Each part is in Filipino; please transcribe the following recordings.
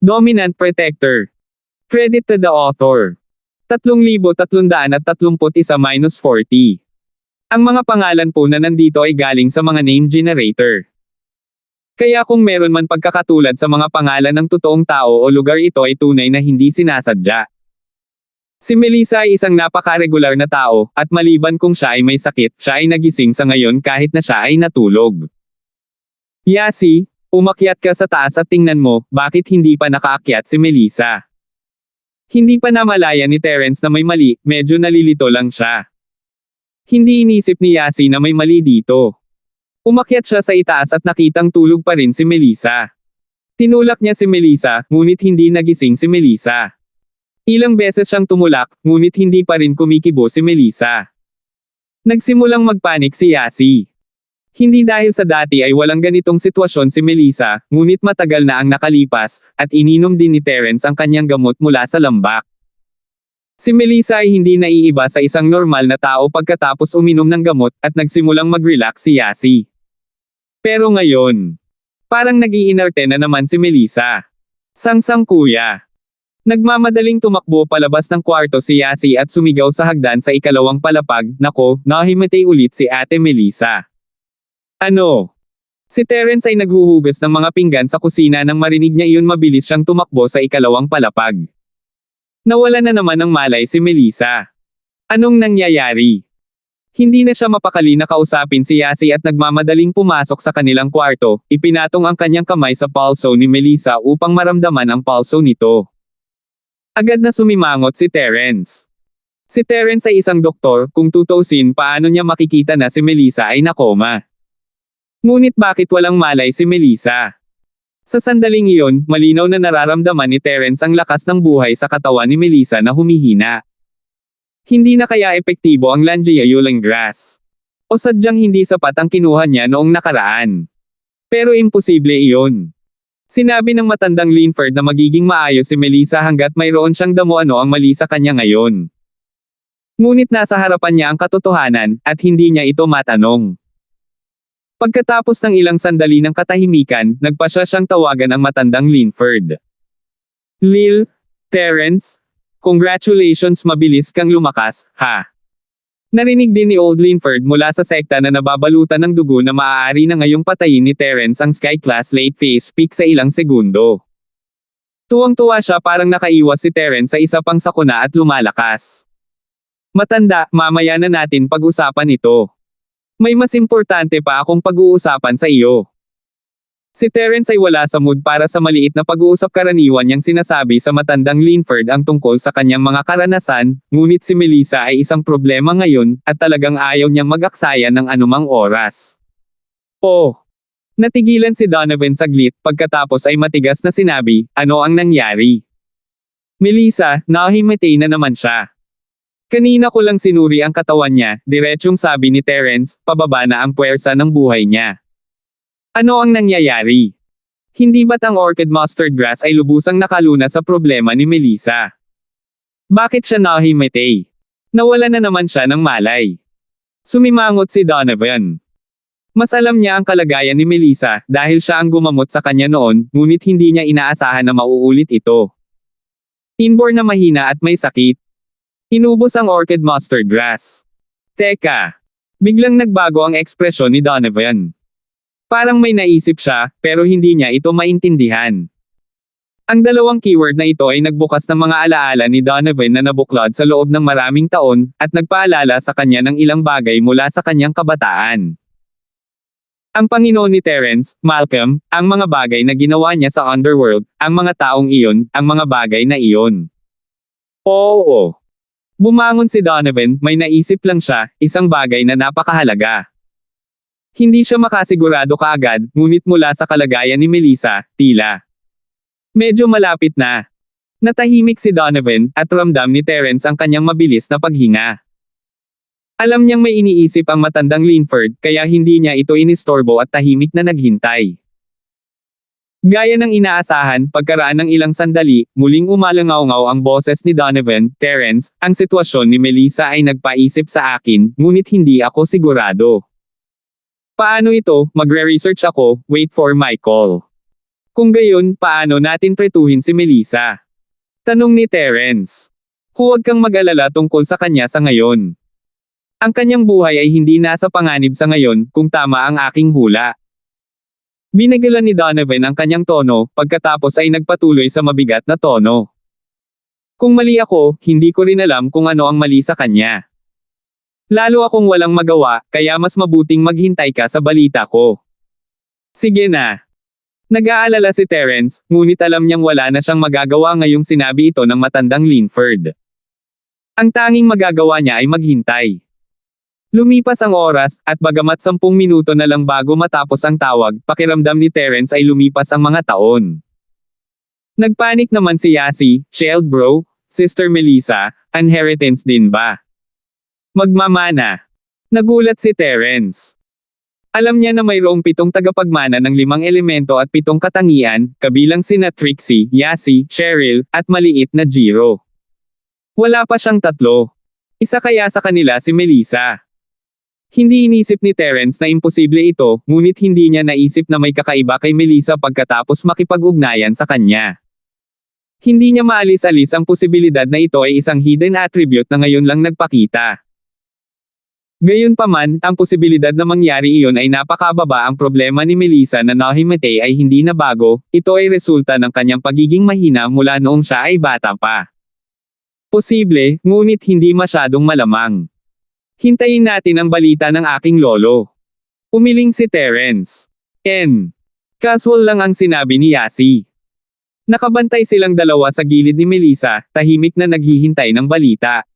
Dominant Protector. Credit to the author. 3,331-40. Ang mga pangalan po na nandito ay galing sa mga name generator. Kaya kung meron man pagkakatulad sa mga pangalan ng totoong tao o lugar, ito ay tunay na hindi sinasadya. Si Melissa ay isang napaka-regular na tao, at maliban kung siya ay may sakit, siya ay nagising sa ngayon kahit na siya ay natulog. Yasi, umakyat ka sa taas at tingnan mo, bakit hindi pa nakaakyat si Melissa? Hindi pa namalaya ni Terence na may mali, medyo nalilito lang siya. Hindi inisip ni Yasi na may mali dito. Umakyat siya sa itaas at nakitang tulog pa rin si Melissa. Tinulak niya si Melissa, ngunit hindi nagising si Melissa. Ilang beses siyang tumulak, ngunit hindi pa rin kumikibo si Melissa. Nagsimulang magpanik si Yasi. Hindi dahil sa dati ay walang ganitong sitwasyon si Melissa, ngunit matagal na ang nakalipas, at ininom din ni Terence ang kanyang gamot mula sa lambak. Si Melissa ay hindi naiiba sa isang normal na tao pagkatapos uminom ng gamot, at nagsimulang mag-relax si Yasi. Pero ngayon, parang nag-iinarte na naman si Melissa. Sangsang kuya. Nagmamadaling tumakbo palabas ng kwarto si Yasi at sumigaw sa hagdan sa ikalawang palapag, nako, nahimatay ulit si Ate Melissa. Ano? Si Terence ay naghuhugas ng mga pinggan sa kusina nang marinig niya iyon, mabilis siyang tumakbo sa ikalawang palapag. Nawala na naman ng malay si Melissa. Anong nangyayari? Hindi na siya mapakali na kausapin si Yasi at nagmamadaling pumasok sa kanilang kwarto, ipinatong ang kanyang kamay sa palso ni Melissa upang maramdaman ang palso nito. Agad na sumimangot si Terence. Si Terence ay isang doktor, kung tutuusin paano niya makikita na si Melissa ay nakoma. Ngunit bakit walang malay si Melissa? Sa sandaling iyon, malinaw na nararamdaman ni Terence ang lakas ng buhay sa katawan ni Melissa na humihina. Hindi na kaya epektibo ang Langeauling grass? O sadyang hindi sapat ang kinuha niya noong nakaraan? Pero imposible iyon. Sinabi ng matandang Linford na magiging maayos si Melissa hanggat mayroon siyang damo ano ang mali sa kanya ngayon. Ngunit nasa harapan niya ang katotohanan, at hindi niya ito matanong. Pagkatapos ng ilang sandali ng katahimikan, nagpasya siyang tawagan ang matandang Linford. Lil, Terence, congratulations, mabilis kang lumakas, ha? Narinig din ni Old Linford mula sa sekta na nababalutan ng dugo na maaari na ngayong patayin ni Terence ang Sky-class late phase peak sa ilang segundo. Tuwang-tuwa siya, parang nakaiwas si Terence sa isa pang sakuna at lumalakas. Matanda, mamaya na natin pag-usapan ito. May mas importante pa akong pag-uusapan sa iyo. Si Terence ay wala sa mood para sa maliit na pag-uusap. Karaniwan niyang sinasabi sa matandang Linford ang tungkol sa kanyang mga karanasan, ngunit si Melissa ay isang problema ngayon, at talagang ayaw niyang mag-aksaya ng anumang oras. Oh! Natigilan si Donovan saglit, pagkatapos ay matigas na sinabi, ano ang nangyari? Melissa, nahimatay na naman siya. Kanina ko lang sinuri ang katawan niya, diretsyong sabi ni Terence, pababa na ang puwersa ng buhay niya. Ano ang nangyayari? Hindi ba't ang orchid mustard grass ay lubusang nakaluna sa problema ni Melissa? Bakit siya nahimatay? Nawala na naman siya ng malay. Sumimangot si Donovan. Mas alam niya ang kalagayan ni Melissa, dahil siya ang gumamot sa kanya noon, ngunit hindi niya inaasahan na mauulit ito. Inborn na mahina at may sakit. Inubos ang orchid mustard grass. Teka. Biglang nagbago ang ekspresyon ni Donovan. Parang may naisip siya, pero hindi niya ito maintindihan. Ang dalawang keyword na ito ay nagbukas ng mga alaala ni Donovan na nabuklod sa loob ng maraming taon, at nagpaalala sa kanya ng ilang bagay mula sa kanyang kabataan. Ang Panginoon ni Terence, Malcolm, ang mga bagay na ginawa niya sa underworld, ang mga taong iyon, ang mga bagay na iyon. Oo. Bumangon si Donovan, may naisip lang siya, isang bagay na napakahalaga. Hindi siya makasigurado kaagad, ngunit mula sa kalagayan ni Melissa, tila medyo malapit na. Natahimik si Donovan, at ramdam ni Terence ang kanyang mabilis na paghinga. Alam niyang may iniisip ang matandang Linford, kaya hindi niya ito inistorbo at tahimik na naghintay. Gaya ng inaasahan, pagkaraan ng ilang sandali, muling umalangaw-ngaw ang boses ni Donovan, Terence, ang sitwasyon ni Melissa ay nagpaisip sa akin, ngunit hindi ako sigurado. Paano ito? Magre-research ako, wait for my call. Kung gayon, paano natin pretuhin si Melissa? Tanong ni Terence. Huwag kang mag-alala tungkol sa kanya sa ngayon. Ang kanyang buhay ay hindi nasa panganib sa ngayon, kung tama ang aking hula. Binagalan ni Donovan ang kanyang tono, pagkatapos ay nagpatuloy sa mabigat na tono. Kung mali ako, hindi ko rin alam kung ano ang mali sa kanya. Lalo akong walang magawa, kaya mas mabuting maghintay ka sa balita ko. Sige na. Nag-aalala si Terence, ngunit alam niyang wala na siyang magagawa ngayong sinabi ito ng matandang Linford. Ang tanging magagawa niya ay maghintay. Lumipas ang oras, at bagamat 10 minuto na lang bago matapos ang tawag, pakiramdam ni Terence ay lumipas ang mga taon. Nagpanik naman si Yasi, Shield bro, Sister Melissa, inheritance din ba? Magmamana. Nagulat si Terence. Alam niya na mayroong 7 tagapagmana ng 5 elemento at 7 katangian, kabilang sina Trixie, Yasi, Cheryl, at maliit na Jiro. Wala pa siyang 3. Isa kaya sa kanila si Melissa. Hindi inisip ni Terence na imposible ito, ngunit hindi niya naisip na may kakaiba kay Melissa pagkatapos makipag-ugnayan sa kanya. Hindi niya maalis-alis ang posibilidad na ito ay isang hidden attribute na ngayon lang nagpakita. Gayunpaman, ang posibilidad na mangyari iyon ay napakababa. Ang problema ni Melissa na nahimatay ay hindi na bago, ito ay resulta ng kanyang pagiging mahina mula noong siya ay bata pa. Posible, ngunit hindi masyadong malamang. Hintayin natin ang balita ng aking lolo. Umiling si Terence. Casual lang ang sinabi ni Yasi. Nakabantay silang dalawa sa gilid ni Melissa, tahimik na naghihintay ng balita.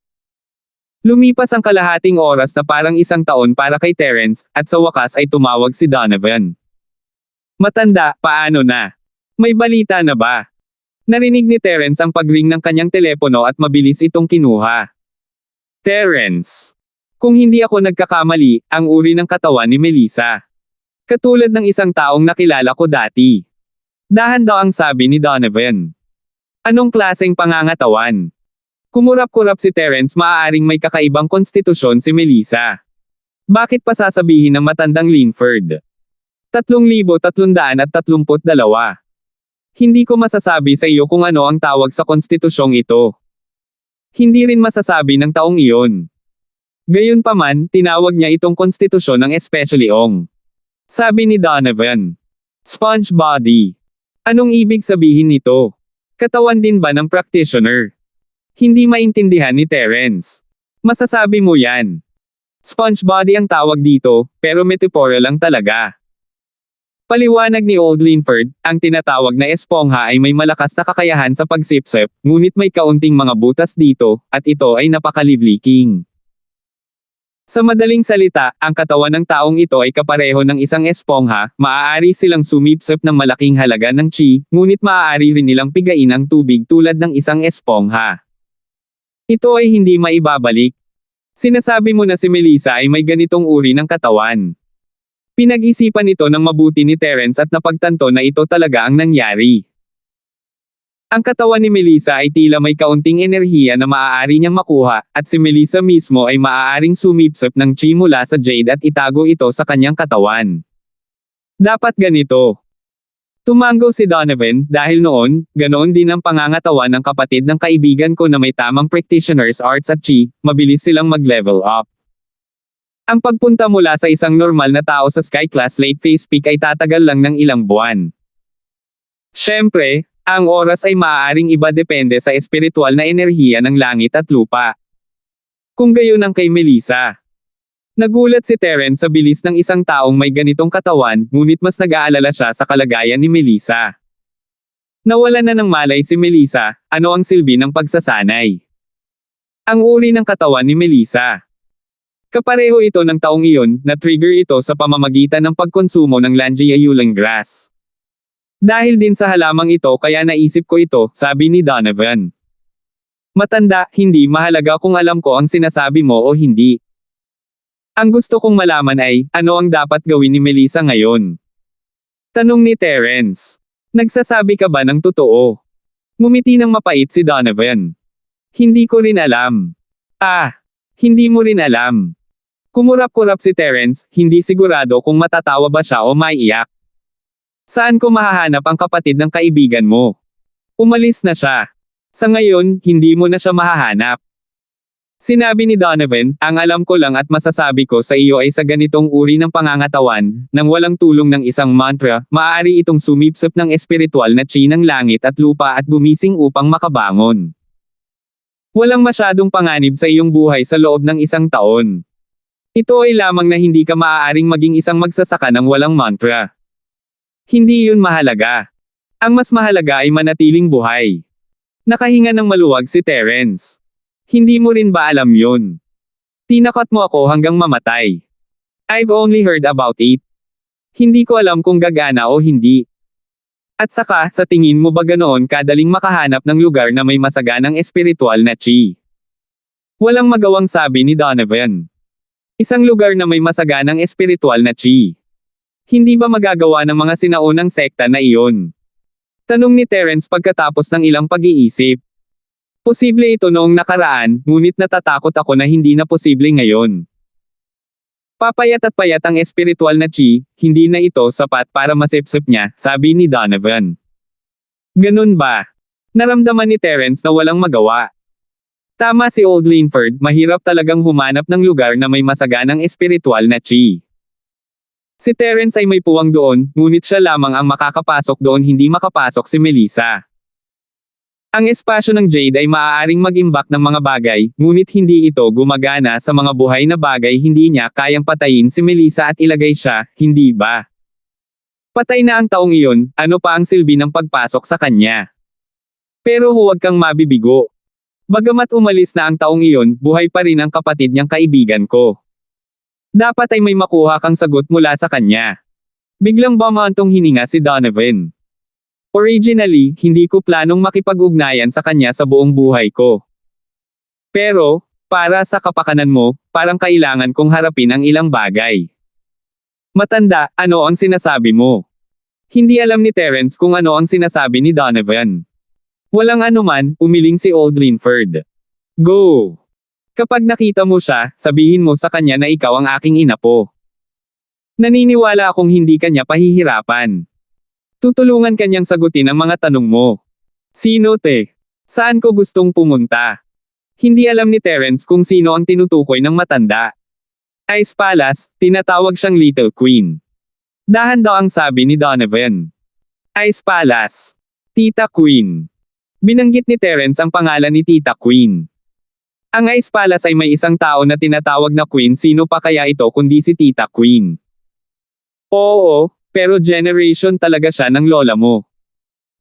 Lumipas ang kalahating oras na parang 1 taon para kay Terence, at sa wakas ay tumawag si Donovan. Matanda, paano na? May balita na ba? Narinig ni Terence ang pagring ng kanyang telepono at mabilis itong kinuha. Terence. Kung hindi ako nagkakamali, ang uri ng katawan ni Melissa. Katulad ng isang taong nakilala ko dati. Dahan daw ang sabi ni Donovan. Anong klaseng pangangatawan? Kumurap-kurap si Terence, maaaring may kakaibang konstitusyon si Melissa. Bakit pa sasabihin ng matandang Linford? 3,332. Hindi ko masasabi sa iyo kung ano ang tawag sa konstitusyong ito. Hindi rin masasabi ng taong iyon. Gayunpaman, tinawag niya itong konstitusyon ng especially ong. Sabi ni Donovan. Sponge body. Anong ibig sabihin nito? Katawan din ba ng practitioner? Hindi maintindihan ni Terence. Masasabi mo yan. Sponge body ang tawag dito, pero metaphorical lang talaga. Paliwanag ni Old Linford, ang tinatawag na espongha ay may malakas na kakayahan sa pagsipsip, ngunit may kaunting mga butas dito, at ito ay napaka-lively-king. Sa madaling salita, ang katawan ng taong ito ay kapareho ng isang espongha, maaari silang sumipsip ng malaking halaga ng chi, ngunit maaari rin nilang pigain ang tubig tulad ng isang espongha. Ito ay hindi maibabalik. Sinasabi mo na si Melissa ay may ganitong uri ng katawan. Pinag-isipan ito ng mabuti ni Terence at napagtanto na ito talaga ang nangyari. Ang katawan ni Melissa ay tila may kaunting enerhiya na maaari niyang makuha, at si Melissa mismo ay maaaring sumipsip ng chi mula sa jade at itago ito sa kanyang katawan. Dapat ganito. Tumanggo si Donovan, dahil noon, ganoon din ang pangangatawan ng kapatid ng kaibigan ko na may tamang practitioner's arts at chi, mabilis silang mag-level up. Ang pagpunta mula sa isang normal na tao sa Sky Class late phase peak ay tatagal lang ng ilang buwan. Siyempre, ang oras ay maaaring iba depende sa espiritual na enerhiya ng langit at lupa. Kung gayon ang kay Melissa. Nagulat si Terence sa bilis ng isang taong may ganitong katawan, ngunit mas nag-aalala siya sa kalagayan ni Melissa. Nawala na ng malay si Melissa, ano ang silbi ng pagsasanay? Ang uri ng katawan ni Melissa. Kapareho ito ng taong iyon, na-trigger ito sa pamamagitan ng pagkonsumo ng Langia Yulin grass. Dahil din sa halamang ito kaya naisip ko ito, sabi ni Donovan. Matanda, hindi mahalaga kung alam ko ang sinasabi mo o hindi. Ang gusto kong malaman ay, ano ang dapat gawin ni Melissa ngayon? Tanong ni Terence. Nagsasabi ka ba ng totoo? Ngumiti ng mapait si Donovan. Hindi ko rin alam. Hindi mo rin alam. Kumurap-kurap si Terence, hindi sigurado kung matatawa ba siya o maiiyak. Saan ko mahahanap ang kapatid ng kaibigan mo? Umalis na siya. Sa ngayon, hindi mo na siya mahahanap. Sinabi ni Donovan, ang alam ko lang at masasabi ko sa iyo ay sa ganitong uri ng pangangatawan, nang walang tulong ng isang mantra, maaari itong sumipsip ng espiritual na chi ng langit at lupa at gumising upang makabangon. Walang masyadong panganib sa iyong buhay sa loob ng isang taon. Ito ay lamang na hindi ka maaaring maging isang magsasaka ng walang mantra. Hindi yun mahalaga. Ang mas mahalaga ay manatiling buhay. Nakahinga ng maluwag si Terence. Hindi mo rin ba alam yun? Tinakot mo ako hanggang mamatay. I've only heard about it. Hindi ko alam kung gagana o hindi. At saka, sa tingin mo ba ganoon kadaling makahanap ng lugar na may masaganang espiritual na chi? Walang magawang sabi ni Donovan. Isang lugar na may masaganang espiritual na chi. Hindi ba magagawa ng mga sinaunang sekta na iyon? Tanong ni Terence pagkatapos ng ilang pag-iisip. Posible ito noong nakaraan, ngunit natatakot ako na hindi na posible ngayon. Papayat at payat ang espiritual na chi, hindi na ito sapat para masipsip niya, sabi ni Donovan. Ganun ba? Naramdaman ni Terence na walang magawa. Tama si Old Linford, mahirap talagang humanap ng lugar na may masaganang espiritual na chi. Si Terence ay may puwang doon, ngunit siya lamang ang makakapasok doon, hindi makapasok si Melissa. Ang espasyo ng Jade ay maaaring mag-imbak ng mga bagay, ngunit hindi ito gumagana sa mga buhay na bagay. Hindi niya kayang patayin si Melissa at ilagay siya, hindi ba? Patay na ang taong iyon, ano pa ang silbi ng pagpasok sa kanya? Pero huwag kang mabibigo. Bagamat umalis na ang taong iyon, buhay pa rin ang kapatid niyang kaibigan ko. Dapat ay may makuha kang sagot mula sa kanya. Biglang bumantong hininga si Donovan. Originally, hindi ko planong makipag-ugnayan sa kanya sa buong buhay ko. Pero, para sa kapakanan mo, parang kailangan kong harapin ang ilang bagay. Matanda, ano ang sinasabi mo? Hindi alam ni Terence kung ano ang sinasabi ni Donovan. Walang anuman, umiling si Old Linford. Go! Kapag nakita mo siya, sabihin mo sa kanya na ikaw ang aking inapo. Naniniwala akong hindi kanya pahihirapan. Tutulungan kanyang sagutin ang mga tanong mo. Sino te? Saan ko gustong pumunta? Hindi alam ni Terence kung sino ang tinutukoy ng matanda. Ice Palace, tinatawag siyang Little Queen. Dahan daw ang sabi ni Donovan. Ice Palace. Tita Queen. Binanggit ni Terence ang pangalan ni Tita Queen. Ang Ice Palace ay may isang tao na tinatawag na Queen. Sino pa kaya ito kundi si Tita Queen? Oo, pero generation talaga siya ng lola mo.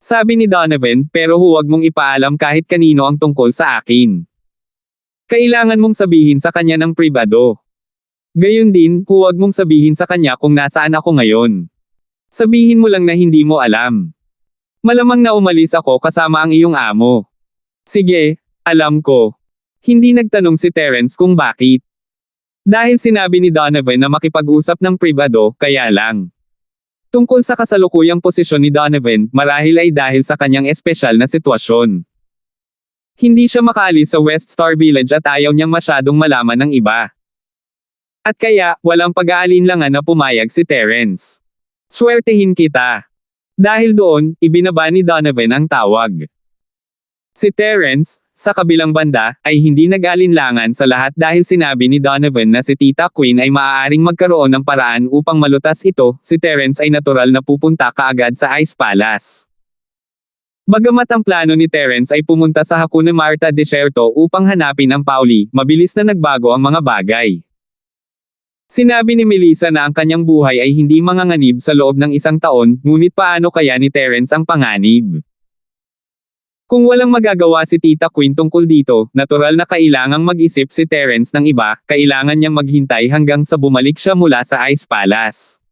Sabi ni Donovan, pero huwag mong ipaalam kahit kanino ang tungkol sa akin. Kailangan mong sabihin sa kanya ng pribado. Gayun din, huwag mong sabihin sa kanya kung nasaan ako ngayon. Sabihin mo lang na hindi mo alam. Malamang na umalis ako kasama ang iyong amo. Sige, alam ko. Hindi nagtanong si Terence kung bakit. Dahil sinabi ni Donovan na makipag-usap ng pribado, kaya lang. Tungkol sa kasalukuyang posisyon ni Donovan, marahil ay dahil sa kanyang espesyal na sitwasyon. Hindi siya makaalis sa West Star Village at ayaw niyang masyadong malaman ng iba. At kaya, walang pag-aalinlangan na pumayag si Terence. Swertehin kita. Dahil doon, ibinaba ni Donovan ang tawag. Si Terence, sa kabilang banda, ay hindi nag-alinlangan sa lahat dahil sinabi ni Donovan na si Tita Queen ay maaaring magkaroon ng paraan upang malutas ito. Si Terence ay natural na pupunta kaagad sa Ice Palace. Bagamat ang plano ni Terence ay pumunta sa Hakuna Matata Desierto upang hanapin ang Pauli, mabilis na nagbago ang mga bagay. Sinabi ni Melissa na ang kanyang buhay ay hindi manganganib sa loob ng isang taon, ngunit paano kaya ni Terence ang panganib? Kung walang magagawa si Tita Queen tungkol dito, natural na kailangang mag-isip si Terence ng iba, kailangan niyang maghintay hanggang sa bumalik siya mula sa Ice Palace.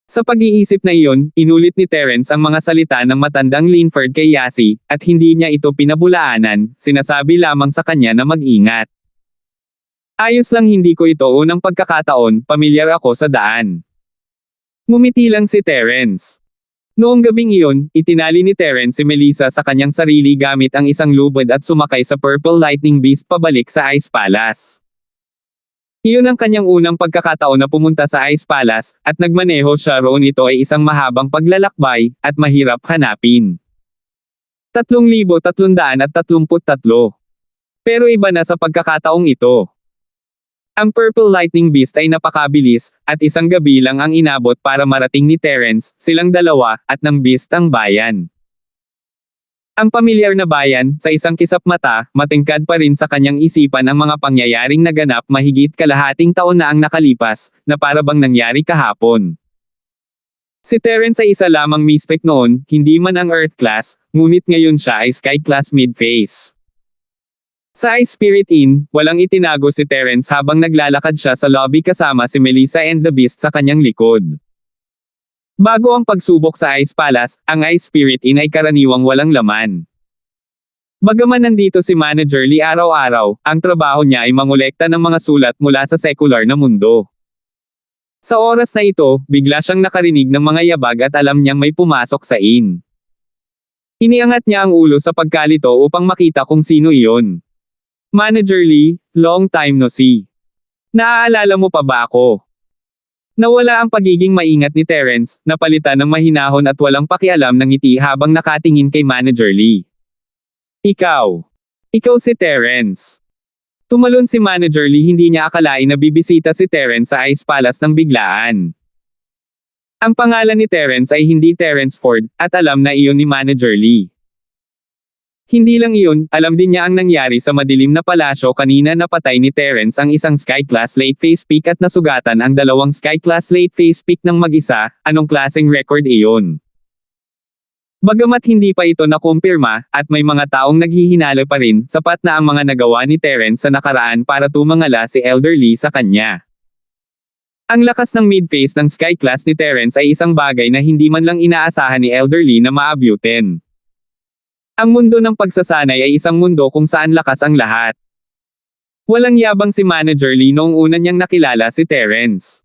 Sa pag-iisip na iyon, inulit ni Terence ang mga salita ng matandang Linford kay Yasi, at hindi niya ito pinabulaanan, sinasabi lamang sa kanya na mag-ingat. Ayos lang, hindi ko ito unang pagkakataon, pamilyar ako sa daan. Ngumiti lang si Terence. Noong gabing iyon, itinali ni Terence si Melissa sa kanyang sarili gamit ang isang lubid at sumakay sa Purple Lightning Beast pabalik sa Ice Palace. Iyon ang kanyang unang pagkakataon na pumunta sa Ice Palace, at nagmaneho siya roon. Ito ay isang mahabang paglalakbay, at mahirap hanapin. 3,333. Pero iba na sa pagkakataong ito. Ang Purple Lightning Beast ay napakabilis, at isang gabi lang ang inabot para marating ni Terence, silang dalawa, at ng Beast ang bayan. Ang pamilyar na bayan, sa isang kisap mata, matingkad pa rin sa kanyang isipan ang mga pangyayaring naganap mahigit kalahating taon na ang nakalipas, na para bang nangyari kahapon. Si Terence ay isa lamang mystic noon, hindi man ang Earth class, ngunit ngayon siya ay Sky class mid-phase. Sa Ice Spirit Inn, walang itinago si Terence habang naglalakad siya sa lobby kasama si Melissa and the Beast sa kanyang likod. Bago ang pagsubok sa Ice Palace, ang Ice Spirit Inn ay karaniwang walang laman. Bagaman nandito si Manager Lee araw-araw, ang trabaho niya ay mangolekta ng mga sulat mula sa sekular na mundo. Sa oras na ito, bigla siyang nakarinig ng mga yabag at alam niyang may pumasok sa inn. Iniangat niya ang ulo sa pagkalito upang makita kung sino iyon. Manager Lee, long time no see. Naaalala mo pa ba ako? Nawala ang pagiging maingat ni Terence, napalitan ng mahinahon at walang pakialam ng ngiti habang nakatingin kay Manager Lee. Ikaw. Ikaw si Terence. Tumalon si Manager Lee, hindi niya akalain na bibisita si Terence sa Ice Palace ng biglaan. Ang pangalan ni Terence ay hindi Terence Ford, at alam na iyon ni Manager Lee. Hindi lang iyon, alam din niya ang nangyari sa madilim na palasyo kanina. Napatay ni Terence ang isang Sky Class late phase peak at nasugatan ang dalawang Sky Class late phase peak ng mag-isa. Anong klaseng record iyon? Bagamat hindi pa ito nakumpirma, at may mga taong naghihinala pa rin, sapat na ang mga nagawa ni Terence sa nakaraan para tumangala si Elder Lee sa kanya. Ang lakas ng mid-phase ng Sky Class ni Terence ay isang bagay na hindi man lang inaasahan ni Elder Lee na maabutin. Ang mundo ng pagsasanay ay isang mundo kung saan lakas ang lahat. Walang yabang si Manager Lee noong una niyang nakilala si Terence.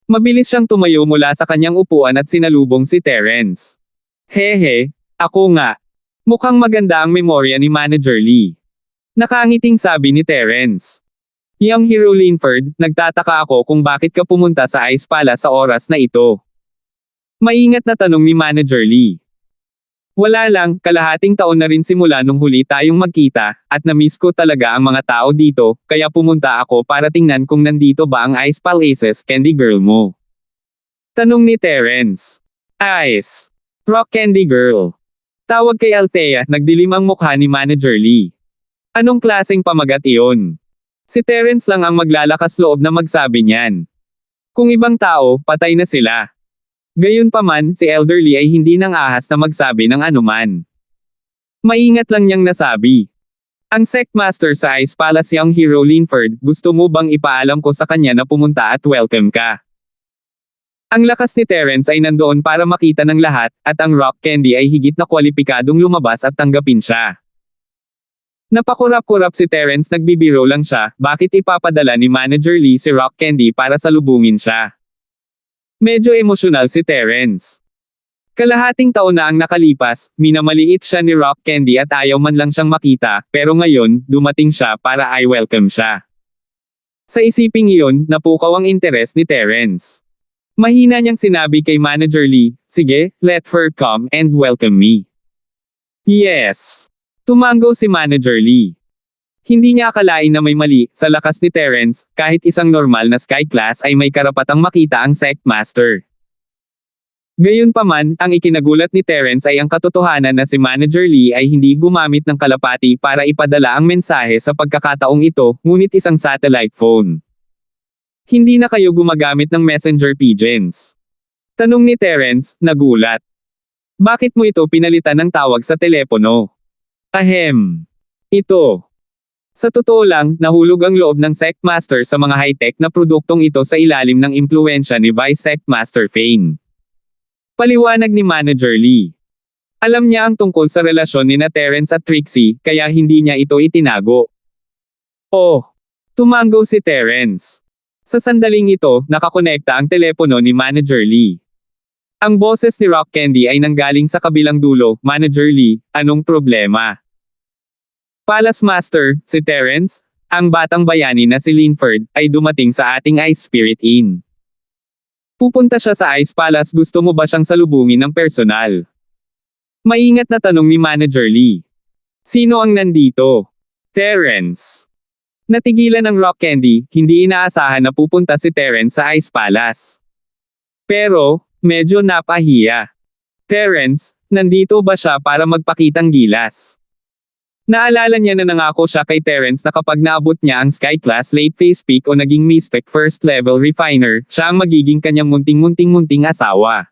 Mabilis siyang tumayo mula sa kanyang upuan at sinalubong si Terence. Hehe, ako nga. Mukhang maganda ang memorya ni Manager Lee. Nakangiting sabi ni Terence. Young Hero Linford, nagtataka ako kung bakit ka pumunta sa Ice Palace sa oras na ito. Maingat na tanong ni Manager Lee. Wala lang, kalahating taon na rin simula nung huli tayong magkita, at na-miss ko talaga ang mga tao dito, kaya pumunta ako para tingnan kung nandito ba ang Ice Palace's candy girl mo. Tanong ni Terence. Ice. Rock candy girl. Tawag kay Althea, nagdilim ang mukha ni Manager Lee. Anong klaseng pamagat iyon? Si Terence lang ang maglalakas loob na magsabi niyan. Kung ibang tao, patay na sila. Gayunpaman, si Elder Lee ay hindi nang ahas na magsabi ng anuman. Maingat lang niyang nasabi. Ang Sectmaster sa Ice Palace, Young Hero Linford, gusto mo bang ipaalam ko sa kanya na pumunta at welcome ka? Ang lakas ni Terence ay nandoon para makita ng lahat, at ang rock candy ay higit na kwalipikadong lumabas at tanggapin siya. Napakurap-kurap si Terence, nagbibiro lang siya, bakit ipapadala ni Manager Lee si rock candy para salubungin siya? Medyo emosyonal si Terence. Kalahating taon na ang nakalipas, minamaliit siya ni Rock Candy at ayaw man lang siyang makita, pero ngayon, dumating siya para i-welcome siya. Sa isiping iyon, napukaw ang interes ni Terence. Mahina niyang sinabi kay Manager Lee, sige, let her come and welcome me. Yes. Tumango si Manager Lee. Hindi niya akalain na may mali, sa lakas ni Terence, kahit isang normal na Sky Class ay may karapatang makita ang Sectmaster. Gayunpaman, ang ikinagulat ni Terence ay ang katotohanan na si Manager Lee ay hindi gumamit ng kalapati para ipadala ang mensahe sa pagkakataong ito, ngunit isang satellite phone. Hindi na kayo gumagamit ng messenger pigeons. Tanong ni Terence, nagulat. Bakit mo ito pinalitan ng tawag sa telepono? Ahem. Ito. Sa totoo lang, nahulog ang loob ng Sectmaster sa mga high-tech na produktong ito sa ilalim ng impluwensya ni Vice Sectmaster Fane. Paliwanag ni Manager Lee. Alam niya ang tungkol sa relasyon ni Terence at Trixie, kaya hindi niya ito itinago. Oh! Tumango si Terence. Sa sandaling ito, nakakonekta ang telepono ni Manager Lee. Ang boses ni Rock Candy ay nanggaling sa kabilang dulo. Manager Lee, anong problema? Palace Master, si Terence? ang batang bayani na si Linford, ay dumating sa ating Ice Spirit Inn. Pupunta siya sa Ice Palace, gusto mo ba siyang salubungin ng personal? Maingat na tanong ni Manager Lee. Sino ang nandito? Terence. Natigilan ng Rock Candy, hindi inaasahan na pupunta si Terence sa Ice Palace. Pero, medyo napahiya. Terence, nandito ba siya para magpakitang gilas? Naalala niya na nangako siya kay Terence na kapag naabot niya ang Sky Class Late Phase Peak o naging Mystic First Level Refiner, siya ang magiging kanyang munting-munting asawa.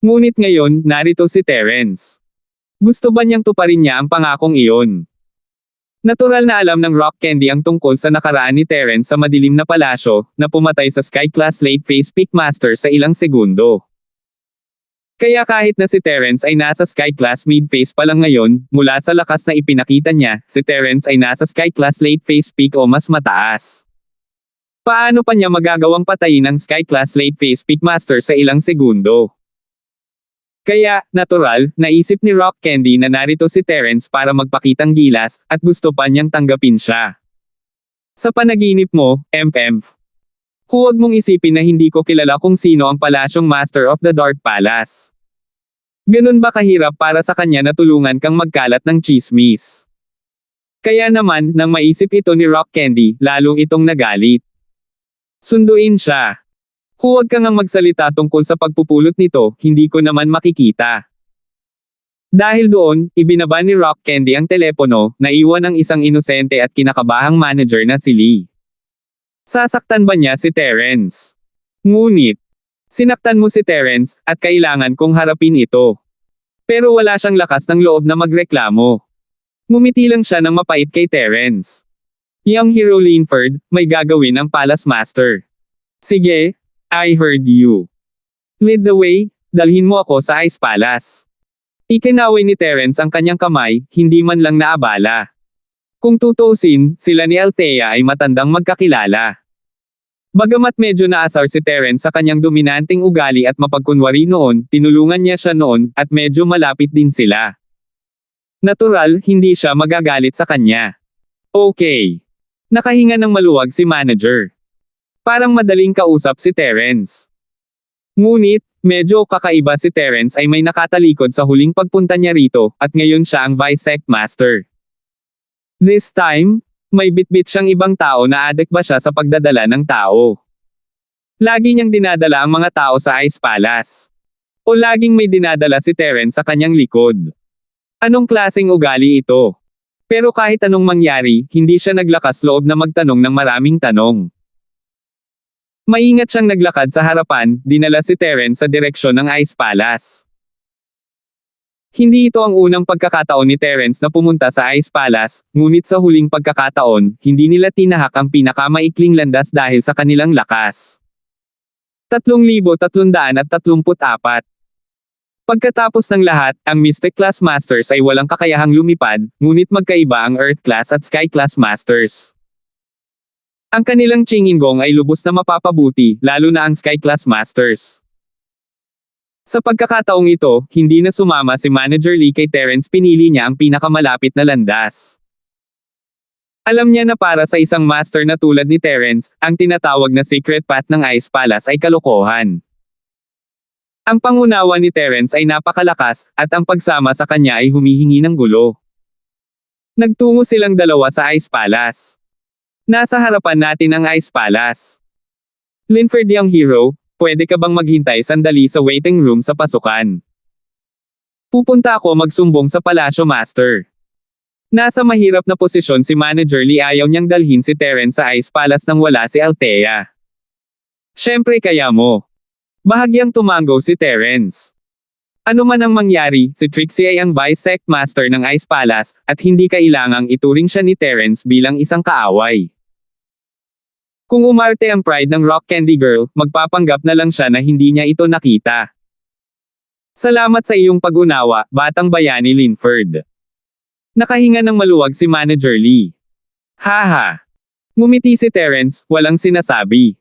Ngunit ngayon, narito si Terence. Gusto ba niyang tuparin niya ang pangakong iyon? Natural na alam ng Rock Candy ang tungkol sa nakaraan ni Terence sa madilim na palasyo, na pumatay sa Sky Class Late Phase Peak Master sa ilang segundo. Kaya kahit na si Terence ay nasa Sky Class Mid-Phase pa lang ngayon, mula sa lakas na ipinakita niya, si Terence ay nasa Sky Class Late Phase Peak o mas mataas. Paano pa niya magagawang patayin ang Sky Class Late Phase Peak Master sa ilang segundo? Kaya, natural, naisip ni Rock Candy na narito si Terence para magpakitang gilas, at gusto pa niyang tanggapin siya. Sa panaginip mo, MF. Huwag mong isipin na hindi ko kilala kung sino ang palasyong Master of the Dark Palace. Ganun ba kahirap para sa kanya na tulungan kang magkalat ng chismis? Kaya naman, nang maisip ito ni Rock Candy, lalong itong nagalit. Sunduin siya. Huwag kang magsalita tungkol sa pagpupulot nito, hindi ko naman makikita. Dahil doon, ibinaba ni Rock Candy ang telepono, naiwan ang isang inosente at kinakabahang manager na si Lee. Sasaktan ba niya si Terence? Ngunit, sinaktan mo si Terence, at kailangan kong harapin ito. Pero wala siyang lakas ng loob na magreklamo. Ngumiti lang siya ng mapait kay Terence. Young Hero Linford, may gagawin ang Palace Master. Sige, I heard you. Lead the way, dalhin mo ako sa Ice Palace. Ikinaway ni Terence ang kanyang kamay, hindi man lang naabala. Kung tutuusin, sila ni Althea ay matandang magkakilala. Bagamat medyo naasar si Terence sa kanyang dominanteng ugali at mapagkunwari noon, tinulungan niya siya noon, at medyo malapit din sila. Natural, hindi siya magagalit sa kanya. Okay. Nakahinga ng maluwag si manager. Parang madaling kausap si Terence. Ngunit, medyo kakaiba si Terence ay may nakatalikod sa huling pagpunta niya rito, at ngayon siya ang Vice Sect Master. This time, may bitbit siyang ibang tao na adik ba siya sa pagdadala ng tao. Lagi niyang dinadala ang mga tao sa Ice Palace. O laging may dinadala si Terence sa kanyang likod. Anong klaseng ugali ito? Pero kahit anong mangyari, hindi siya naglakas loob na magtanong ng maraming tanong. Maingat siyang naglakad sa harapan, dinala si Terence sa direksyon ng Ice Palace. Hindi ito ang unang pagkakataon ni Terence na pumunta sa Ice Palace, ngunit sa huling pagkakataon, hindi nila tinahak ang pinakamaikling landas dahil sa kanilang lakas. 3,334. Pagkatapos ng lahat, ang Mystic Class Masters ay walang kakayahang lumipad, ngunit magkaiba ang Earth Class at Sky Class Masters. Ang kanilang Chingingong ay lubos na mapapabuti, lalo na ang Sky Class Masters. Sa pagkakataong ito, hindi na sumama si Manager Lee kay Terence, pinili niya ang pinakamalapit na landas. Alam niya na para sa isang master na tulad ni Terence, ang tinatawag na secret path ng Ice Palace ay kalokohan. Ang pangunawa ni Terence ay napakalakas, at ang pagsama sa kanya ay humihingi ng gulo. Nagtungo silang dalawa sa Ice Palace. Nasa harapan natin ang Ice Palace. Linford, Young Hero, pwede ka bang maghintay sandali sa waiting room sa pasukan? Pupunta ako magsumbong sa Palasyo Master. Nasa mahirap na posisyon si Manager Lee, ayaw niyang dalhin si Terence sa Ice Palace nang wala si Althea. Siyempre kaya mo. Bahagyang tumango si Terence. Ano man ang mangyari, si Trixie ay ang Vice Sect Master ng Ice Palace, at hindi kailangang ituring siya ni Terence bilang isang kaaway. Kung umarte ang pride ng Rock Candy Girl, magpapanggap na lang siya na hindi niya ito nakita. Salamat sa iyong pag-unawa, batang bayani Linford. Nakahinga ng maluwag si Manager Lee. Haha. Ngumiti si Terence, walang sinasabi.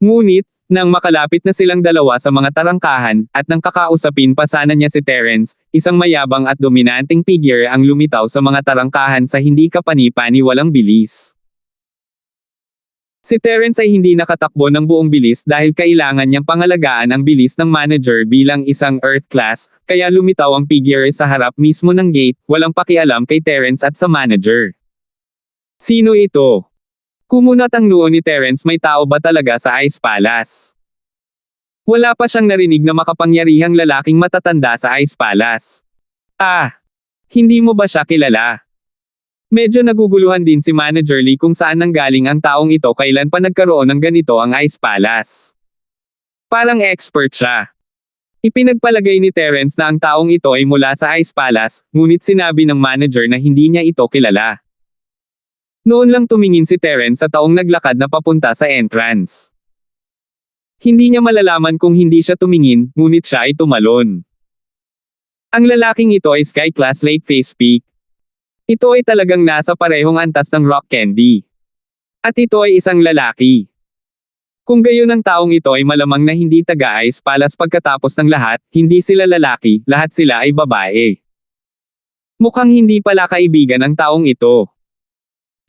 Ngunit, Nang makalapit na silang dalawa sa mga tarangkahan, at nang kakausapin pa sana niya si Terence, isang mayabang at dominanteng figure ang lumitaw sa mga tarangkahan sa hindi kapani-paniwalang bilis. Si Terence ay hindi nakatakbo ng buong bilis dahil kailangan niyang pangalagaan ang bilis ng manager bilang isang Earth class, kaya lumitaw ang figure sa harap mismo ng gate, walang pakialam kay Terence at sa manager. Sino ito? Kumunat ang noo ni Terence, may tao ba talaga sa Ice Palace? Wala pa siyang narinig na makapangyarihang lalaking matatanda sa Ice Palace. Ah! Hindi mo ba siya kilala? Medyo naguguluhan din si Manager Lee kung saan nanggaling ang taong ito, kailan pa nagkaroon ng ganito ang Ice Palace. Parang expert siya. Ipinagpalagay ni Terence na ang taong ito ay mula sa Ice Palace, ngunit sinabi ng manager na hindi niya ito kilala. Noon lang tumingin si Terence sa taong naglakad na papunta sa entrance. Hindi niya malalaman kung hindi siya tumingin, ngunit siya ay tumalon. Ang lalaking ito ay Sky Class Late Face Peak. Ito ay talagang nasa parehong antas ng Rock Candy. At ito ay isang lalaki. Kung gayon ang taong ito ay malamang na hindi taga-Ice Palace pagkatapos ng lahat, hindi sila lalaki, lahat sila ay babae. Mukhang hindi pala kaibigan ang taong ito.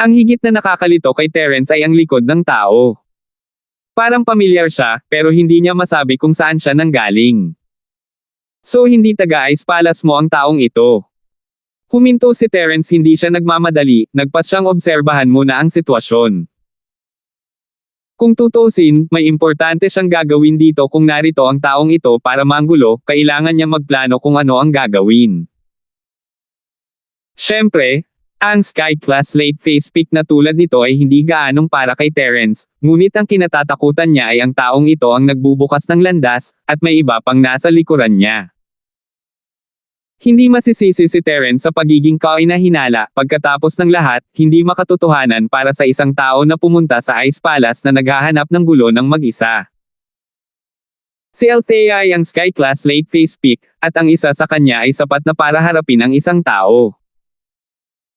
Ang higit na nakakalito kay Terence ay ang likod ng tao. Parang pamilyar siya, pero hindi niya masabi kung saan siya nanggaling. So hindi taga-Ice Palace mo ang taong ito. Huminto si Terence, hindi siya nagmamadali, nagpas siyang obserbahan muna ang sitwasyon. Kung tutusin, may importante siyang gagawin dito kung narito ang taong ito para manggulo, kailangan niya magplano kung ano ang gagawin. Siyempre, ang Sky Class Late Face Peak na tulad nito ay hindi gaanong para kay Terence, ngunit ang kinatatakutan niya ay ang taong ito ang nagbubukas ng landas, at may iba pang nasa likuran niya. Hindi masisisi si Terence sa pagiging kainahinala, pagkatapos ng lahat, hindi makatotohanan para sa isang tao na pumunta sa Ice Palace na naghahanap ng gulo ng mag-isa. Si Althea ay ang Sky Class Late Face Peak, at ang isa sa kanya ay sapat na para harapin ang isang tao.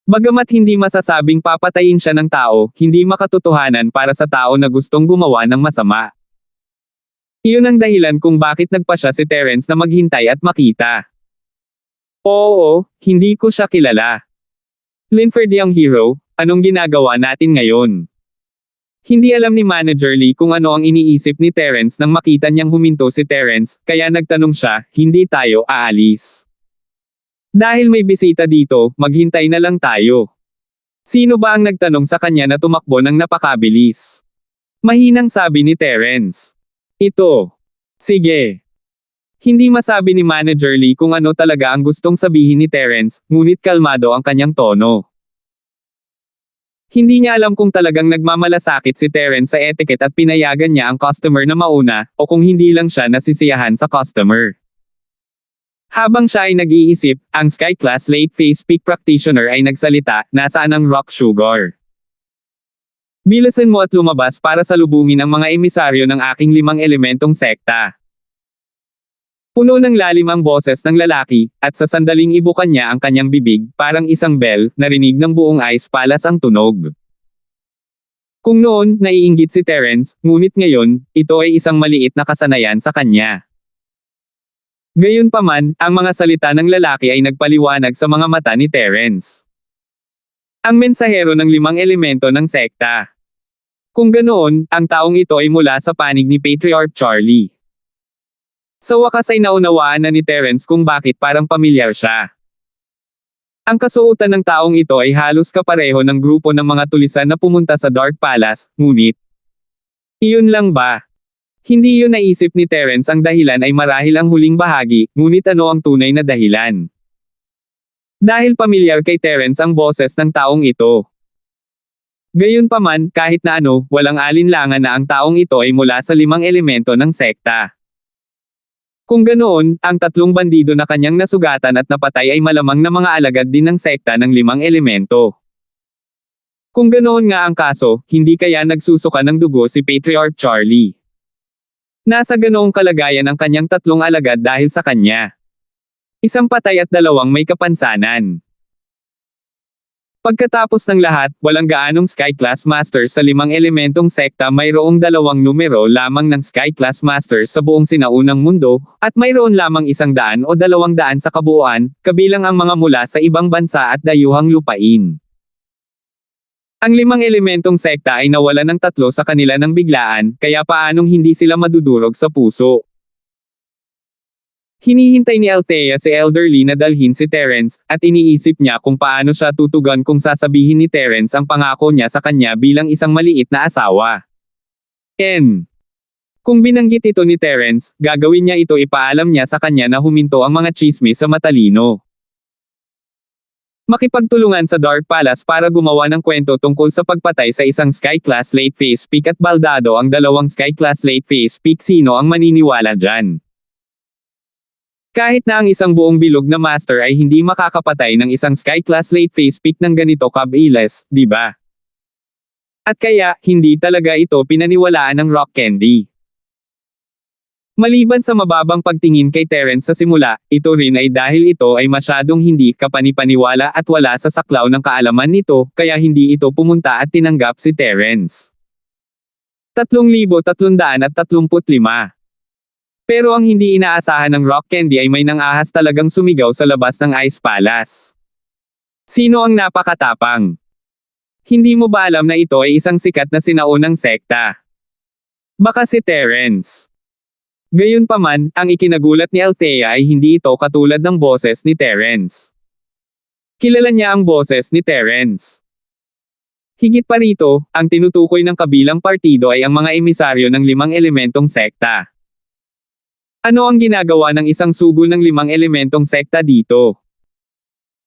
Bagamat hindi masasabing papatayin siya ng tao, hindi makatotohanan para sa tao na gustong gumawa ng masama. Iyon ang dahilan kung bakit nagpa siya si Terence na maghintay at makita. Oo, hindi ko siya kilala. Linford Young Hero, anong ginagawa natin ngayon? Hindi alam ni Manager Lee kung ano ang iniisip ni Terence nang makita niyang huminto si Terence, kaya nagtanong siya, hindi tayo aalis. Dahil may bisita dito, maghintay na lang tayo. Sino ba ang nagtanong sa kanya na tumakbo ng napakabilis? Mahinang sabi ni Terence. Ito. Sige. Hindi masabi ni Manager Lee kung ano talaga ang gustong sabihin ni Terence, ngunit kalmado ang kanyang tono. Hindi niya alam kung talagang nagmamalasakit si Terence sa etiquette at pinayagan niya ang customer na mauna, o kung hindi lang siya nasisiyahan sa customer. Habang siya ay nag-iisip, ang Sky Class Late Face Peak Practitioner ay nagsalita, nasaan ang Rock Sugar? Bilisan mo at lumabas para salubungin ang mga emisaryo ng aking 5 elementong sekta. Puno ng lalim ang boses ng lalaki, at sa sandaling ibukan niya ang kanyang bibig, parang isang bell, narinig ng buong Ice Palace ang tunog. Kung noon, naiinggit si Terence, ngunit ngayon, ito ay isang maliit na kasanayan sa kanya. Gayunpaman, ang mga salita ng lalaki ay nagpaliwanag sa mga mata ni Terence. Ang mensahero ng 5 elemento ng sekta. Kung ganoon, ang taong ito ay mula sa panig ni Patriarch Charlie. Sa wakas ay naunawaan na ni Terence kung bakit parang pamilyar siya. Ang kasuotan ng taong ito ay halos kapareho ng grupo ng mga tulisan na pumunta sa Dark Palace, ngunit iyon lang ba? Hindi yun naisip ni Terence, ang dahilan ay marahil ang huling bahagi, ngunit ano ang tunay na dahilan? Dahil pamilyar kay Terence ang boses ng taong ito. Gayunpaman, kahit na ano, walang alinlangan na ang taong ito ay mula sa 5 elemento ng sekta. Kung ganoon, ang 3 bandido na kanyang nasugatan at napatay ay malamang na mga alagad din ng sekta ng 5 elemento. Kung ganoon nga ang kaso, hindi kaya nagsusuka ng dugo si Patriarch Charlie. Nasa ganoong kalagayan ang kanyang 3 alagad dahil sa kanya. Isang patay at 2 may kapansanan. Pagkatapos ng lahat, walang gaanong Sky Class Master sa 5 elementong sekta, mayroong 2 numero lamang ng Sky Class Master sa buong sinaunang mundo, at mayroon lamang 100 o 200 sa kabuuan, kabilang ang mga mula sa ibang bansa at dayuhang lupain. Ang 5 elementong sekta ay nawalan ng 3 sa kanila ng biglaan, kaya paanong hindi sila madudurog sa puso? Hinihintay ni Althea si Elderly na dalhin si Terence, at iniisip niya kung paano siya tutugan kung sasabihin ni Terence ang pangako niya sa kanya bilang isang maliit na asawa. Kung binanggit ito ni Terence, gagawin niya ito, ipaalam niya sa kanya na huminto ang mga tsismis sa matalino. Makipagtulungan sa Dark Palace para gumawa ng kwento tungkol sa pagpatay sa isang Sky Class Late Phase Peak at baldado ang 2 Sky Class Late Phase Peak, sino ang maniniwala dyan? Kahit na ang isang buong bilog na master ay hindi makakapatay ng isang Sky Class Late Phase Peak ng ganito kabilis, di ba? At kaya, hindi talaga ito pinaniwalaan ng Rock Candy. Maliban sa mababang pagtingin kay Terence sa simula, ito rin ay dahil ito ay masyadong hindi kapanipaniwala at wala sa saklaw ng kaalaman nito, kaya hindi ito pumunta at tinanggap si Terence. 3,335. Pero ang hindi inaasahan ng Rock Candy ay may nang-ahas talagang sumigaw sa labas ng Ice Palace. Sino ang napakatapang? Hindi mo ba alam na ito ay isang sikat na sinaunang sekta? Baka si Terence. Gayunpaman, ang ikinagulat ni Althea ay hindi ito katulad ng boses ni Terence. Kilala niya ang boses ni Terence. Higit pa rito, ang tinutukoy ng kabilang partido ay ang mga emisaryo ng 5 elementong sekta. Ano ang ginagawa ng isang sugol ng 5 elementong sekta dito?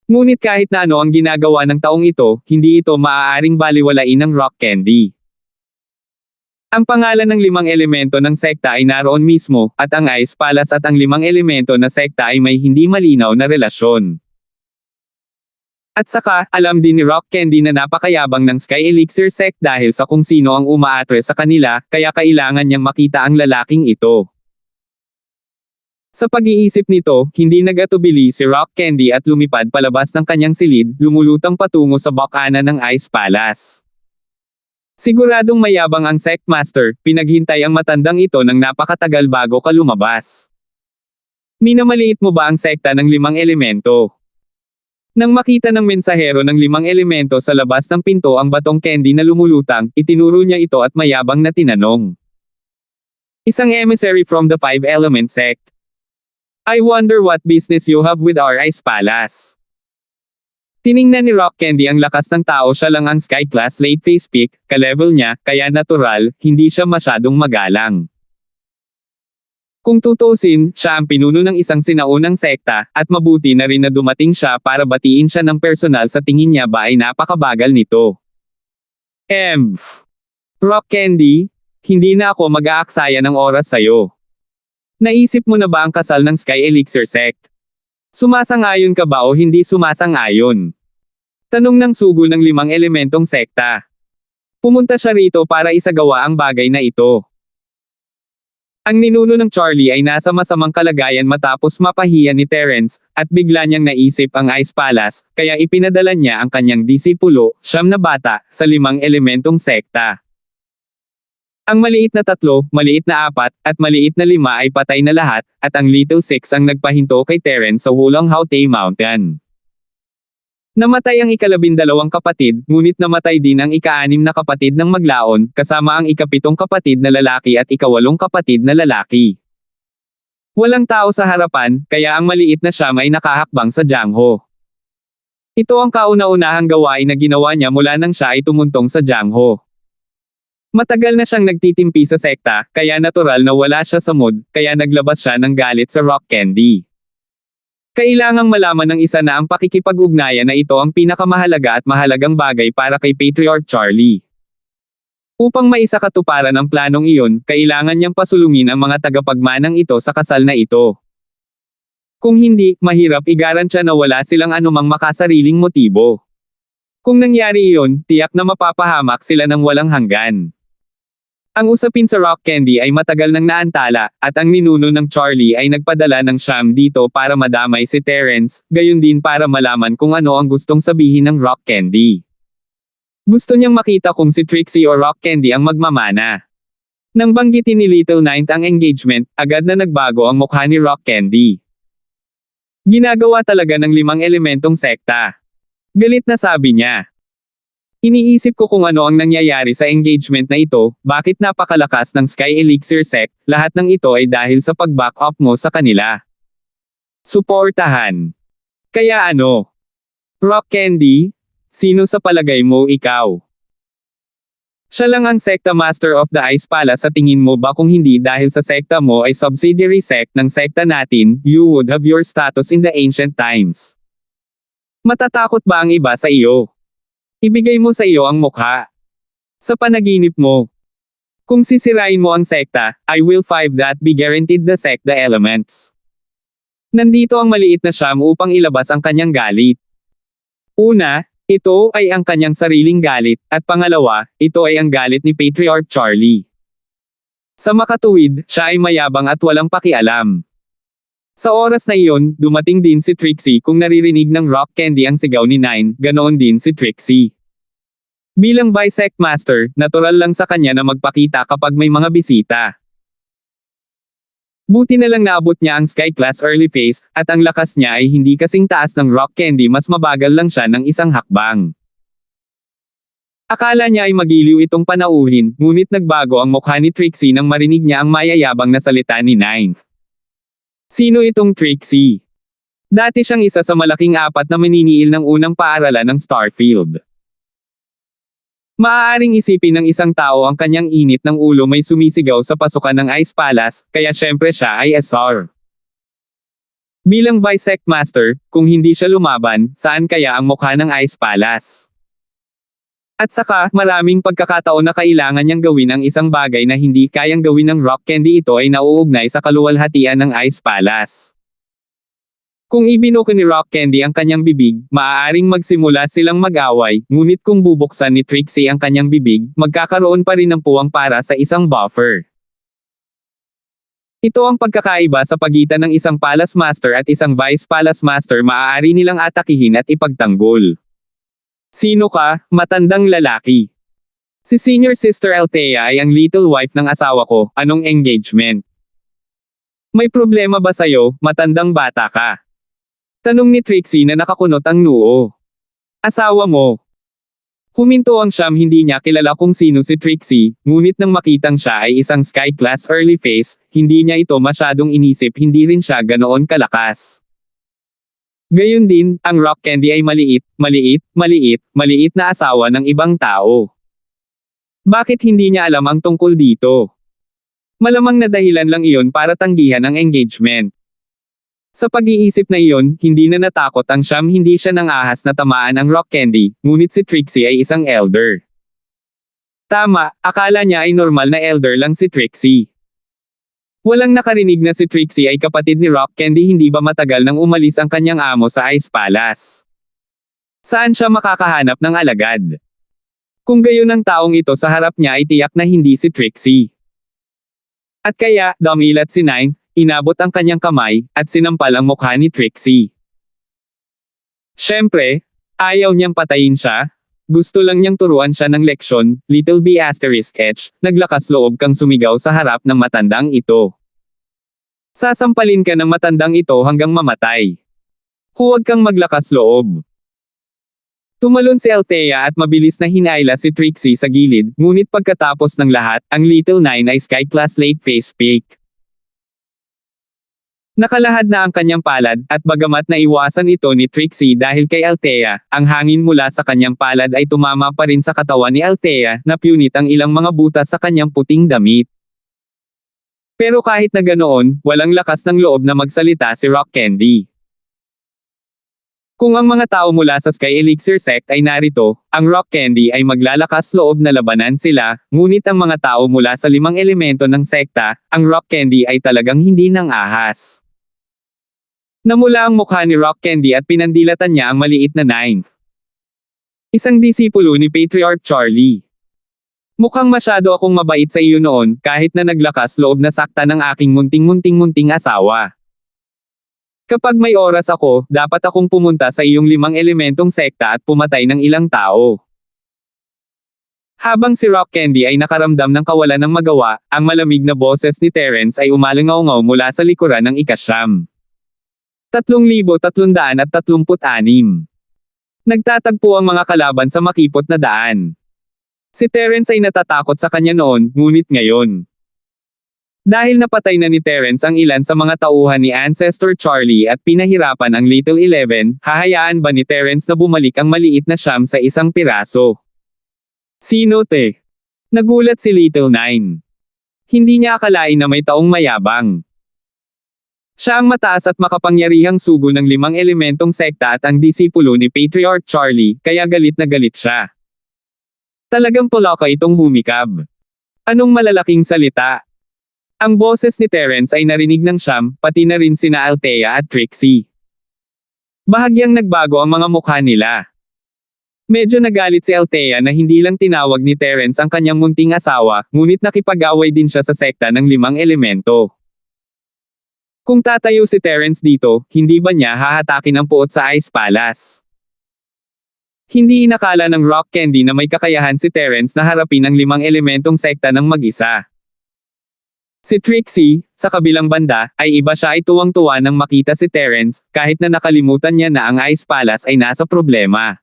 Ngunit kahit na ano ang ginagawa ng taong ito, hindi ito maaaring baliwalain ng Rock Candy. Ang pangalan ng 5 elemento ng sekta ay naroon mismo, at ang Ice Palace at ang 5 elemento na sekta ay may hindi malinaw na relasyon. At saka, alam din ni Rock Candy na napakayabang ng Sky Elixir Sect dahil sa kung sino ang umaatre sa kanila, kaya kailangan niyang makita ang lalaking ito. Sa pag-iisip nito, hindi nag-atubili si Rock Candy at lumipad palabas ng kanyang silid, lumulutang patungo sa bakana ng Ice Palace. Siguradong mayabang ang Sect Master, pinaghintay ang matandang ito ng napakatagal bago ka lumabas. Minamaliit mo ba ang sekta ng 5 elemento? Nang makita ng mensahero ng 5 elemento sa labas ng pinto ang batong candy na lumulutang, itinuro niya ito at mayabang na tinanong. Isang emissary from the 5 element sect. I wonder what business you have with our Ice Palace. Tiningnan ni Rock Candy ang lakas ng tao, siya lang ang Sky Class Late Phase Peak, ka-level niya, kaya natural, hindi siya masyadong magalang. Kung tutusin, siya ang pinuno ng isang sinaunang sekta, at mabuti na rin na dumating siya para batiin siya ng personal, sa tingin niya ba ay napakabagal nito. Rock Candy, hindi na ako mag-aaksaya ng oras sa'yo. Naisip mo na ba ang kasal ng Sky Elixir Sect? Sumasang-ayon ka ba o hindi sumasang-ayon? Tanong ng sugol ng 5 elementong sekta. Pumunta siya rito para isagawa ang bagay na ito. Ang ninuno ng Charlie ay nasa masamang kalagayan matapos mapahiya ni Terence, at bigla niyang naisip ang Ice Palace, kaya ipinadala niya ang kanyang disipulo, 9 na bata, sa 5 elementong sekta. Ang maliit na 3, maliit na 4, at maliit na 5 ay patay na lahat, at ang Little 6 ang nagpahinto kay Terence sa Wulang Hautay Mountain. Namatay ang ika-12 kapatid, ngunit namatay din ang ika-6 na kapatid ng maglaon, kasama ang ika-7 kapatid na lalaki at ika-8 kapatid na lalaki. Walang tao sa harapan, kaya ang maliit na Siam ay nakahakbang sa Jiangho. Ito ang kauna-unahang gawain na ginawa niya mula nang siya ay tumuntong sa Jiangho. Matagal na siyang nagtitimpi sa sekta, kaya natural na wala siya sa mood, kaya naglabas siya ng galit sa Rock Candy. Kailangang malaman ng isa na ang pakikipag-ugnayan na ito ang pinakamahalaga at mahalagang bagay para kay Patriarch Charlie. Upang maisakatuparan ang planong iyon, kailangan niyang pasulungin ang mga tagapagmanang ito sa kasal na ito. Kung hindi, mahirap i-garantiya na wala silang anumang makasariling motibo. Kung nangyari iyon, tiyak na mapapahamak sila ng walang hanggan. Ang usapin sa Rock Candy ay matagal nang naantala, at ang ninuno ng Charlie ay nagpadala ng siyam dito para madamay si Terrence, gayon din para malaman kung ano ang gustong sabihin ng Rock Candy. Gusto niyang makita kung si Trixie o Rock Candy ang magmamana. Nang banggitin ni Little Ninth ang engagement, agad na nagbago ang mukha ni Rock Candy. Ginagawa talaga ng 5 elementong sekta. Galit na sabi niya. Iniisip ko kung ano ang nangyayari sa engagement na ito, bakit napakalakas ng Sky Elixir Sect, lahat ng ito ay dahil sa pag-back up mo sa kanila. Suportahan. Kaya ano? Rock Candy? Sino sa palagay mo ikaw? Siya lang ang Sekta Master of the Ice Palace sa tingin mo ba kung hindi dahil sa sekta mo ay subsidiary sect ng sekta natin, you would have your status in the ancient times. Matatakot ba ang iba sa iyo? Ibigay mo sa iyo ang mukha. Sa panaginip mo. Kung sisirain mo ang sekta, I will 5 that be guaranteed the sect the elements. Nandito ang maliit na siyam upang ilabas ang kanyang galit. Una, ito ay ang kanyang sariling galit, at pangalawa, ito ay ang galit ni Patriarch Charlie. Sa makatuwid, siya ay mayabang at walang pakialam. Sa oras na iyon, dumating din si Trixie kung naririnig ng Rock Candy ang sigaw ni Nine, ganoon din si Trixie. Bilang Vice Master, natural lang sa kanya na magpakita kapag may mga bisita. Buti na lang naabot niya ang Sky Class early phase, at ang lakas niya ay hindi kasing taas ng Rock Candy, mas mabagal lang siya ng isang hakbang. Akala niya ay magiliw itong panauhin, ngunit nagbago ang mukha ni Trixie nang marinig niya ang mayayabang na salita ni Ninth. Sino itong Trixie? Dati siyang isa sa malaking 4 na maniniil ng unang paaralan ng Starfield. Maaaring isipin ng isang tao ang kanyang init ng ulo may sumisigaw sa pasukan ng Ice Palace, kaya syempre siya ay SR. Bilang Vice Master, kung hindi siya lumaban, saan kaya ang mukha ng Ice Palace? At saka, maraming pagkakataon na kailangan niyang gawin ang isang bagay na hindi kayang gawin ng Rock Candy, ito ay nauugnay sa kaluwalhatian ng Ice Palace. Kung ibinuko ni Rock Candy ang kanyang bibig, maaaring magsimula silang mag-away, ngunit kung bubuksan ni Trixie ang kanyang bibig, magkakaroon pa rin ng puwang para sa isang buffer. Ito ang pagkakaiba sa pagitan ng isang Palace Master at isang Vice Palace Master, maaari nilang atakihin at ipagtanggol. Sino ka, matandang lalaki? Si Senior Sister Althea ay ang little wife ng asawa ko, anong engagement? May problema ba sa'yo, matandang bata ka? Tanong ni Trixie na nakakunot ang noo. Asawa mo. Huminto ang siyam, hindi niya kilala kung sino si Trixie, ngunit nang makitang siya ay isang Sky Class early phase, hindi niya ito masyadong inisip, hindi rin siya ganoon kalakas. Gayun din, ang Rock Candy ay maliit na asawa ng ibang tao. Bakit hindi niya alam ang tungkol dito? Malamang na dahilan lang iyon para tanggihan ang engagement. Sa pag-iisip na iyon, hindi na natakot ang siyam, hindi siya nang ahas na tamaan ang Rock Candy, ngunit si Trixie ay isang elder. Tama, akala niya ay normal na elder lang si Trixie. Walang nakarinig na si Trixie ay kapatid ni Rock Candy, hindi ba matagal nang umalis ang kanyang amo sa Ice Palace? Saan siya makakahanap ng alagad? Kung gayon ang taong ito sa harap niya ay tiyak na hindi si Trixie. At kaya, dumilat si Ninth, inabot ang kanyang kamay, at sinampal ang mukha ni Trixie. Siyempre, ayaw niyang patayin siya. Gusto lang niyang turuan siya ng leksyon, little b****, naglakas loob kang sumigaw sa harap ng matandang ito. Sasampalin ka ng matandang ito hanggang mamatay. Huwag kang maglakas loob. Tumalon si Althea at mabilis na hinaila si Trixie sa gilid, ngunit pagkatapos ng lahat, ang Little Nine ay Sky Class late phase peak. Nakalahad na ang kanyang palad, at bagamat naiwasan ito ni Trixie dahil kay Althea, ang hangin mula sa kanyang palad ay tumama pa rin sa katawan ni Althea, na punit ang ilang mga butas sa kanyang puting damit. Pero kahit na ganoon, walang lakas ng loob na magsalita si Rock Candy. Kung ang mga tao mula sa Sky Elixir Sect ay narito, ang Rock Candy ay maglalakas loob na labanan sila, ngunit ang mga tao mula sa 5 elemento ng sekta, ang Rock Candy ay talagang hindi nang ahas. Namula ang mukha ni Rock Candy at pinandilatan niya ang maliit na Ninth. Isang disipulo ni Patriarch Charlie. Mukhang masyado akong mabait sa iyo noon, kahit na naglakas loob na sakta ng aking munting asawa. Kapag may oras ako, dapat akong pumunta sa iyong 5 elementong sekta at pumatay ng ilang tao. Habang si Rock Candy ay nakaramdam ng kawalan ng magawa, ang malamig na boses ni Terence ay umalingaw-ngaw mula sa likuran ng ika-9. 3,336. Nagtatagpo ang mga kalaban sa makipot na daan. Si Terence ay natatakot sa kanya noon, ngunit ngayon. Dahil napatay na ni Terence ang ilan sa mga tauhan ni Ancestor Charlie at pinahirapan ang Little 11, hahayaan ba ni Terence na bumalik ang maliit na siyam sa isang piraso? Sino te? Nagulat si Little 9. Hindi niya akalain na may taong mayabang. Siya ang mataas at makapangyarihang sugo ng 5 elementong sekta at ang disipulo ni Patriarch Charlie, kaya galit na galit siya. Talagang pulaka itong humikab. Anong malalaking salita? Ang boses ni Terence ay narinig ng siyam, pati na rin sina Althea at Trixie. Bahagyang nagbago ang mga mukha nila. Medyo nagalit si Althea na hindi lang tinawag ni Terence ang kanyang munting asawa, ngunit nakipag-away din siya sa sekta ng 5 elemento. Kung tatayo si Terence dito, hindi ba niya hahatakin ang puot sa Ice Palace? Hindi inakala ng Rock Candy na may kakayahan si Terence na harapin ang 5 elementong sekta ng mag-isa. Si Trixie, sa kabilang banda, ay iba siya ay tuwang-tuwa nang makita si Terence, kahit na nakalimutan niya na ang Ice Palace ay nasa problema.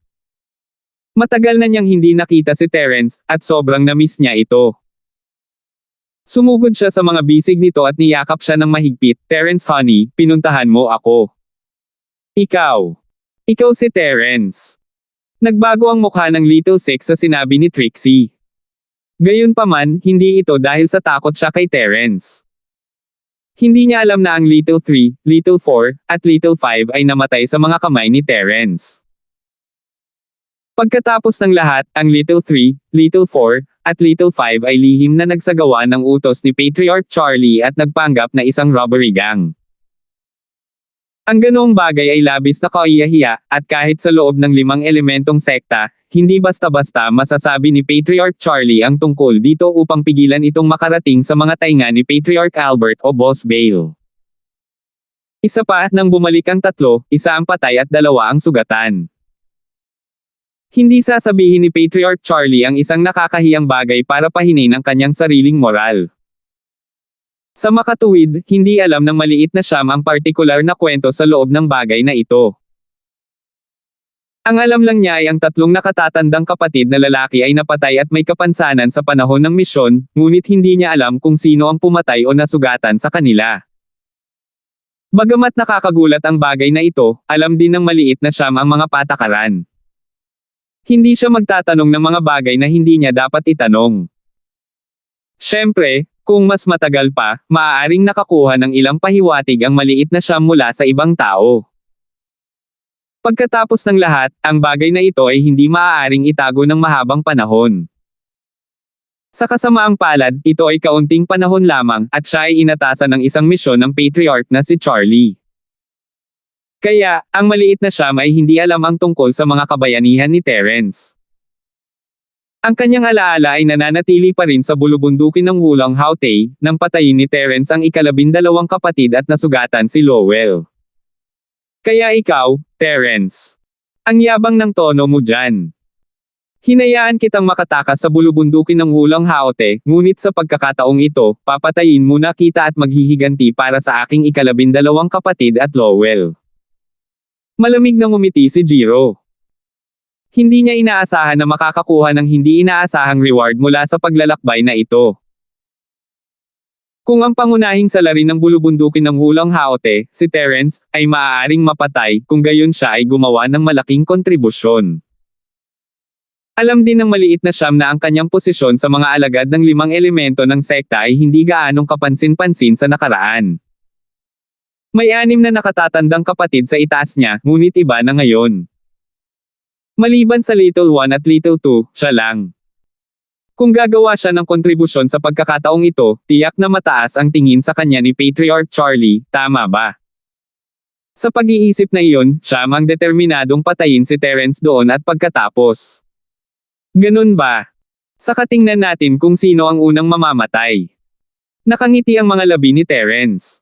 Matagal na niyang hindi nakita si Terence, at sobrang na-miss niya ito. Sumugod siya sa mga bisig nito at niyakap siya ng mahigpit. Terence honey, pinuntahan mo ako. Ikaw. Ikaw si Terence. Nagbago ang mukha ng Little 6 sa sinabi ni Trixie. Gayunpaman, hindi ito dahil sa takot siya kay Terence. Hindi niya alam na ang Little 3, Little 4, at Little 5 ay namatay sa mga kamay ni Terence. Pagkatapos ng lahat, ang Little 3, Little 4, at Little 5 ay lihim na nagsagawa ng utos ni Patriarch Charlie at nagpanggap na isang robbery gang. Ang ganoong bagay ay labis na kaiyahiya, at kahit sa loob ng 5 elementong sekta, hindi basta-basta masasabi ni Patriarch Charlie ang tungkol dito upang pigilan itong makarating sa mga tainga ni Patriarch Albert o Boss Bale. Isa pa, nang bumalik ang 3, isa ang patay at 2 ang sugatan. Hindi sasabihin ni Patriarch Charlie ang isang nakakahiyang bagay para pahinin ang kanyang sariling moral. Sa makatuwid, hindi alam ng maliit na siyam ang partikular na kwento sa loob ng bagay na ito. Ang alam lang niya ay ang 3 nakatatandang kapatid na lalaki ay napatay at may kapansanan sa panahon ng misyon, ngunit hindi niya alam kung sino ang pumatay o nasugatan sa kanila. Bagamat nakakagulat ang bagay na ito, alam din ng maliit na siyam ang mga patakaran. Hindi siya magtatanong ng mga bagay na hindi niya dapat itanong. Siyempre, kung mas matagal pa, maaaring nakakuha ng ilang pahiwatig ang maliit na siyam mula sa ibang tao. Pagkatapos ng lahat, ang bagay na ito ay hindi maaaring itago ng mahabang panahon. Sa kasamaang palad, ito ay kaunting panahon lamang, at siya ay inatasan ng isang misyon ng Patriarch na si Charlie. Kaya, ang maliit na siyam ay hindi alam ang tungkol sa mga kabayanihan ni Terence. Ang kanyang alaala ay nananatili pa rin sa bulubundukin ng Wulang Haute, nang patayin ni Terence ang ika-12 kapatid at nasugatan si Lowell. Kaya ikaw, Terence. Ang yabang ng tono mo dyan. Hinayaan kitang makatakas sa bulubundukin ng Wulang Haute, ngunit sa pagkakataong ito, papatayin muna kita at maghihiganti para sa aking ika-12 kapatid at Lowell. Malamig na ngumiti si Jiro. Hindi niya inaasahan na makakakuha ng hindi inaasahang reward mula sa paglalakbay na ito. Kung ang pangunahing salarin ng bulubundukin ng Wulang Haote, si Terence, ay maaaring mapatay, kung gayon siya ay gumawa ng malaking kontribusyon. Alam din ng maliit na siyam na ang kanyang posisyon sa mga alagad ng 5 elemento ng sekta ay hindi gaanong kapansin-pansin sa nakaraan. May 6 na nakatatandang kapatid sa itaas niya, ngunit iba na ngayon. Maliban sa Little 1 at Little 2, siya lang. Kung gagawa siya ng kontribusyon sa pagkakataong ito, tiyak na mataas ang tingin sa kanya ni Patriarch Charlie, tama ba? Sa pag-iisip na iyon, siya ang determinadong patayin si Terence doon at pagkatapos. Ganun ba? Saka tingnan natin kung sino ang unang mamamatay. Nakangiti ang mga labi ni Terence.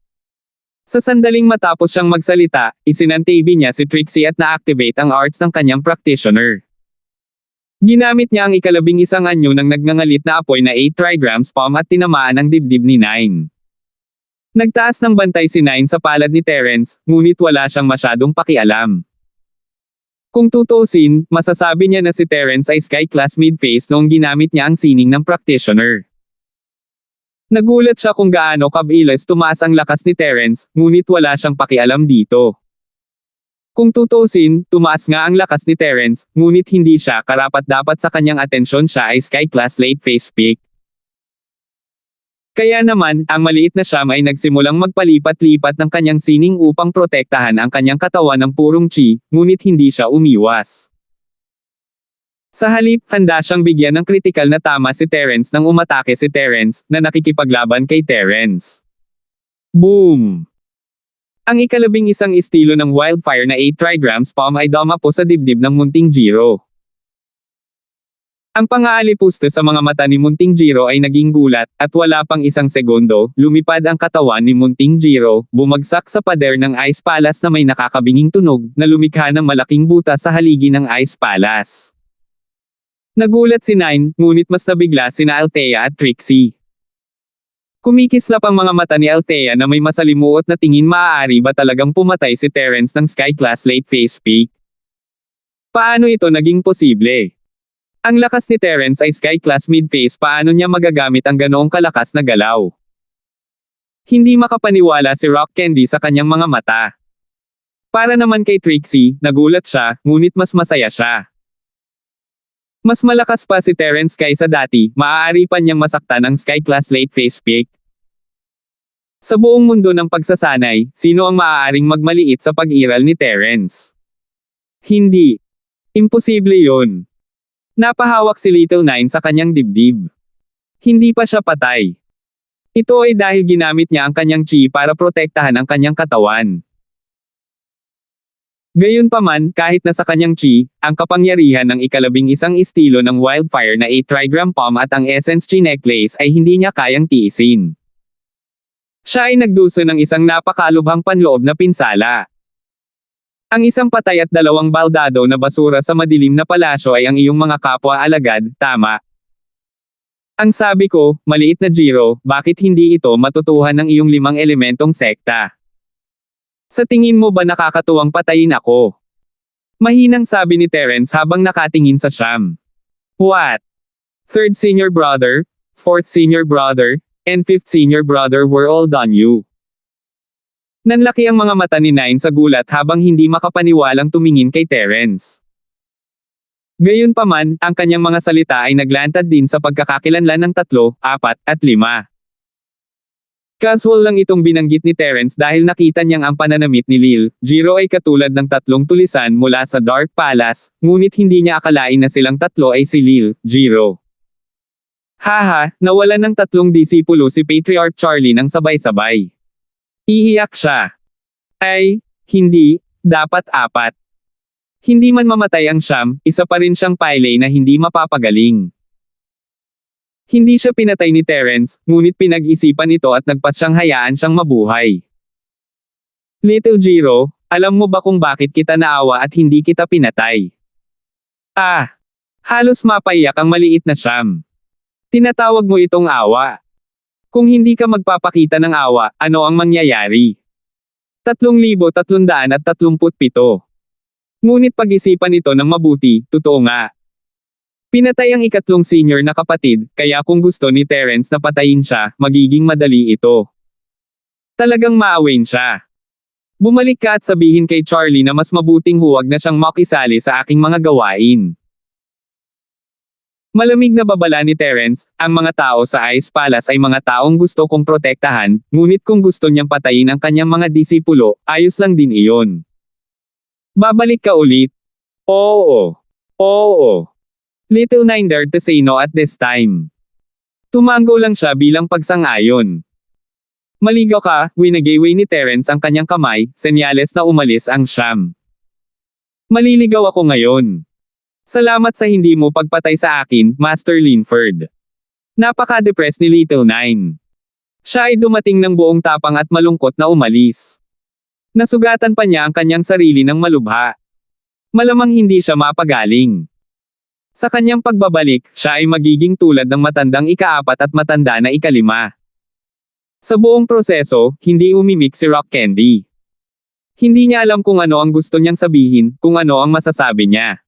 Sa sandaling matapos siyang magsalita, isinantabi niya si Trixie at na-activate ang arts ng kanyang practitioner. Ginamit niya ang ika-11 anyo ng nagngangalit na apoy na 8 trigrams palm at tinamaan ang dibdib ni Nine. Nagtaas ng bantay si Nine sa palad ni Terence, ngunit wala siyang masyadong pakialam. Kung tutuusin, masasabi niya na si Terence ay Sky Class mid-phase noong ginamit niya ang sining ng practitioner. Nagulat siya kung gaano kabilis tumaas ang lakas ni Terence, ngunit wala siyang pakialam dito. Kung tutuusin, tumaas nga ang lakas ni Terence, ngunit hindi siya karapat-dapat sa kanyang atensyon, siya ay Sky Class late phase peak. Kaya naman, ang maliit na Sham ay nagsimulang magpalipat-lipat ng kanyang sining upang protektahan ang kanyang katawan ng purong chi, ngunit hindi siya umiwas. Sa halip, handa siyang bigyan ng kritikal na tama si Terence nang umatake si Terence, na nakikipaglaban kay Terence. Boom! Ang ika-11 estilo ng wildfire na 8 trigrams palm ay dumapo sa dibdib ng Munting Jiro. Ang pangaalipusta sa mga mata ni Munting Jiro ay naging gulat, at wala pang isang segundo, lumipad ang katawan ni Munting Jiro, bumagsak sa pader ng Ice Palace na may nakakabinging tunog, na lumikha ng malaking butas sa haligi ng Ice Palace. Nagulat si Nine, ngunit mas nabigla sina Althea at Trixie. Kumikislap ang mga mata ni Althea na may masalimuot na tingin, maaari ba talagang pumatay si Terence ng Sky Class late phase peak? Paano ito naging posible? Ang lakas ni Terence ay Sky Class mid-phase, paano niya magagamit ang ganoong kalakas na galaw? Hindi makapaniwala si Rock Candy sa kanyang mga mata. Para naman kay Trixie, nagulat siya, ngunit mas masaya siya. Mas malakas pa si Terence kaysa dati, maaari pa niyang masaktan ang Sky Class late phase peak. Sa buong mundo ng pagsasanay, sino ang maaaring magmaliit sa pag-iral ni Terence? Hindi. Imposible yon. Napahawak si Little Nine sa kanyang dibdib. Hindi pa siya patay. Ito ay dahil ginamit niya ang kanyang chi para protektahan ang kanyang katawan. Gayunpaman, kahit na sa kanyang chi, ang kapangyarihan ng ika-11 estilo ng wildfire na 8 trigram palm at ang essence chi necklace ay hindi niya kayang tiisin. Siya ay nagduso ng isang napakalubhang panloob na pinsala. Ang isang patay at 2 baldado na basura sa madilim na palasyo ay ang iyong mga kapwa alagad, tama? Ang sabi ko, maliit na Jiro, bakit hindi ito matutuhan ng iyong 5 elementong sekta? Sa tingin mo ba nakakatuwang patayin ako? Mahinang sabi ni Terence habang nakatingin sa Sham. What? 3rd senior brother, 4th senior brother, and 5th senior brother were all done you. Nanlaki ang mga mata ni Nine sa gulat habang hindi makapaniwalang tumingin kay Terence. Gayunpaman, ang kanyang mga salita ay naglantad din sa pagkakakilanlan ng 3, 4, at 5. Casual lang itong binanggit ni Terence dahil nakita niyang ang pananamit ni Lil Jiro ay katulad ng 3 tulisan mula sa Dark Palace, ngunit hindi niya akalain na silang 3 ay si Lil Jiro. Haha, nawalan ng 3 disipulo si Patriarch Charlie ng sabay-sabay. Iiyak siya. Ay, hindi, dapat 4. Hindi man mamatay ang Sham, isa pa rin siyang Pyle na hindi mapapagaling. Hindi siya pinatay ni Terence, ngunit pinag-isipan ito at nagpas siyang hayaan siyang mabuhay. Little Jiro, alam mo ba kung bakit kita naawa at hindi kita pinatay? Ah! Halos mapaiyak ang maliit na Sham. Tinatawag mo itong awa. Kung hindi ka magpapakita ng awa, ano ang mangyayari? 3,337. Ngunit pag-isipan ito ng mabuti, totoo nga. Pinatay ang ika-3 senior na kapatid, kaya kung gusto ni Terence na patayin siya, magiging madali ito. Talagang maawain siya. Bumalik ka at sabihin kay Charlie na mas mabuting huwag na siyang makisali sa aking mga gawain. Malamig na babala ni Terence, ang mga tao sa Ice Palace ay mga taong gusto kong protektahan, ngunit kung gusto niyang patayin ang kanyang mga disipulo, ayos lang din iyon. Babalik ka ulit? Oo. Oo. Little Nine dared to say no at this time. Tumango lang siya bilang pagsang-ayon. Maligaw ka, winagayway ni Terence ang kanyang kamay, senyales na umalis ang Sham. Maliligaw ako ngayon. Salamat sa hindi mo pagpatay sa akin, Master Linford. Napaka-depressed ni Little Nine. Siya ay dumating ng buong tapang at malungkot na umalis. Nasugatan pa niya ang kanyang sarili ng malubha. Malamang hindi siya mapagaling. Sa kanyang pagbabalik, siya ay magiging tulad ng matandang ika-4 at matanda na ika-5. Sa buong proseso, hindi umimik si Rock Candy. Hindi niya alam kung ano ang gusto niyang sabihin, kung ano ang masasabi niya.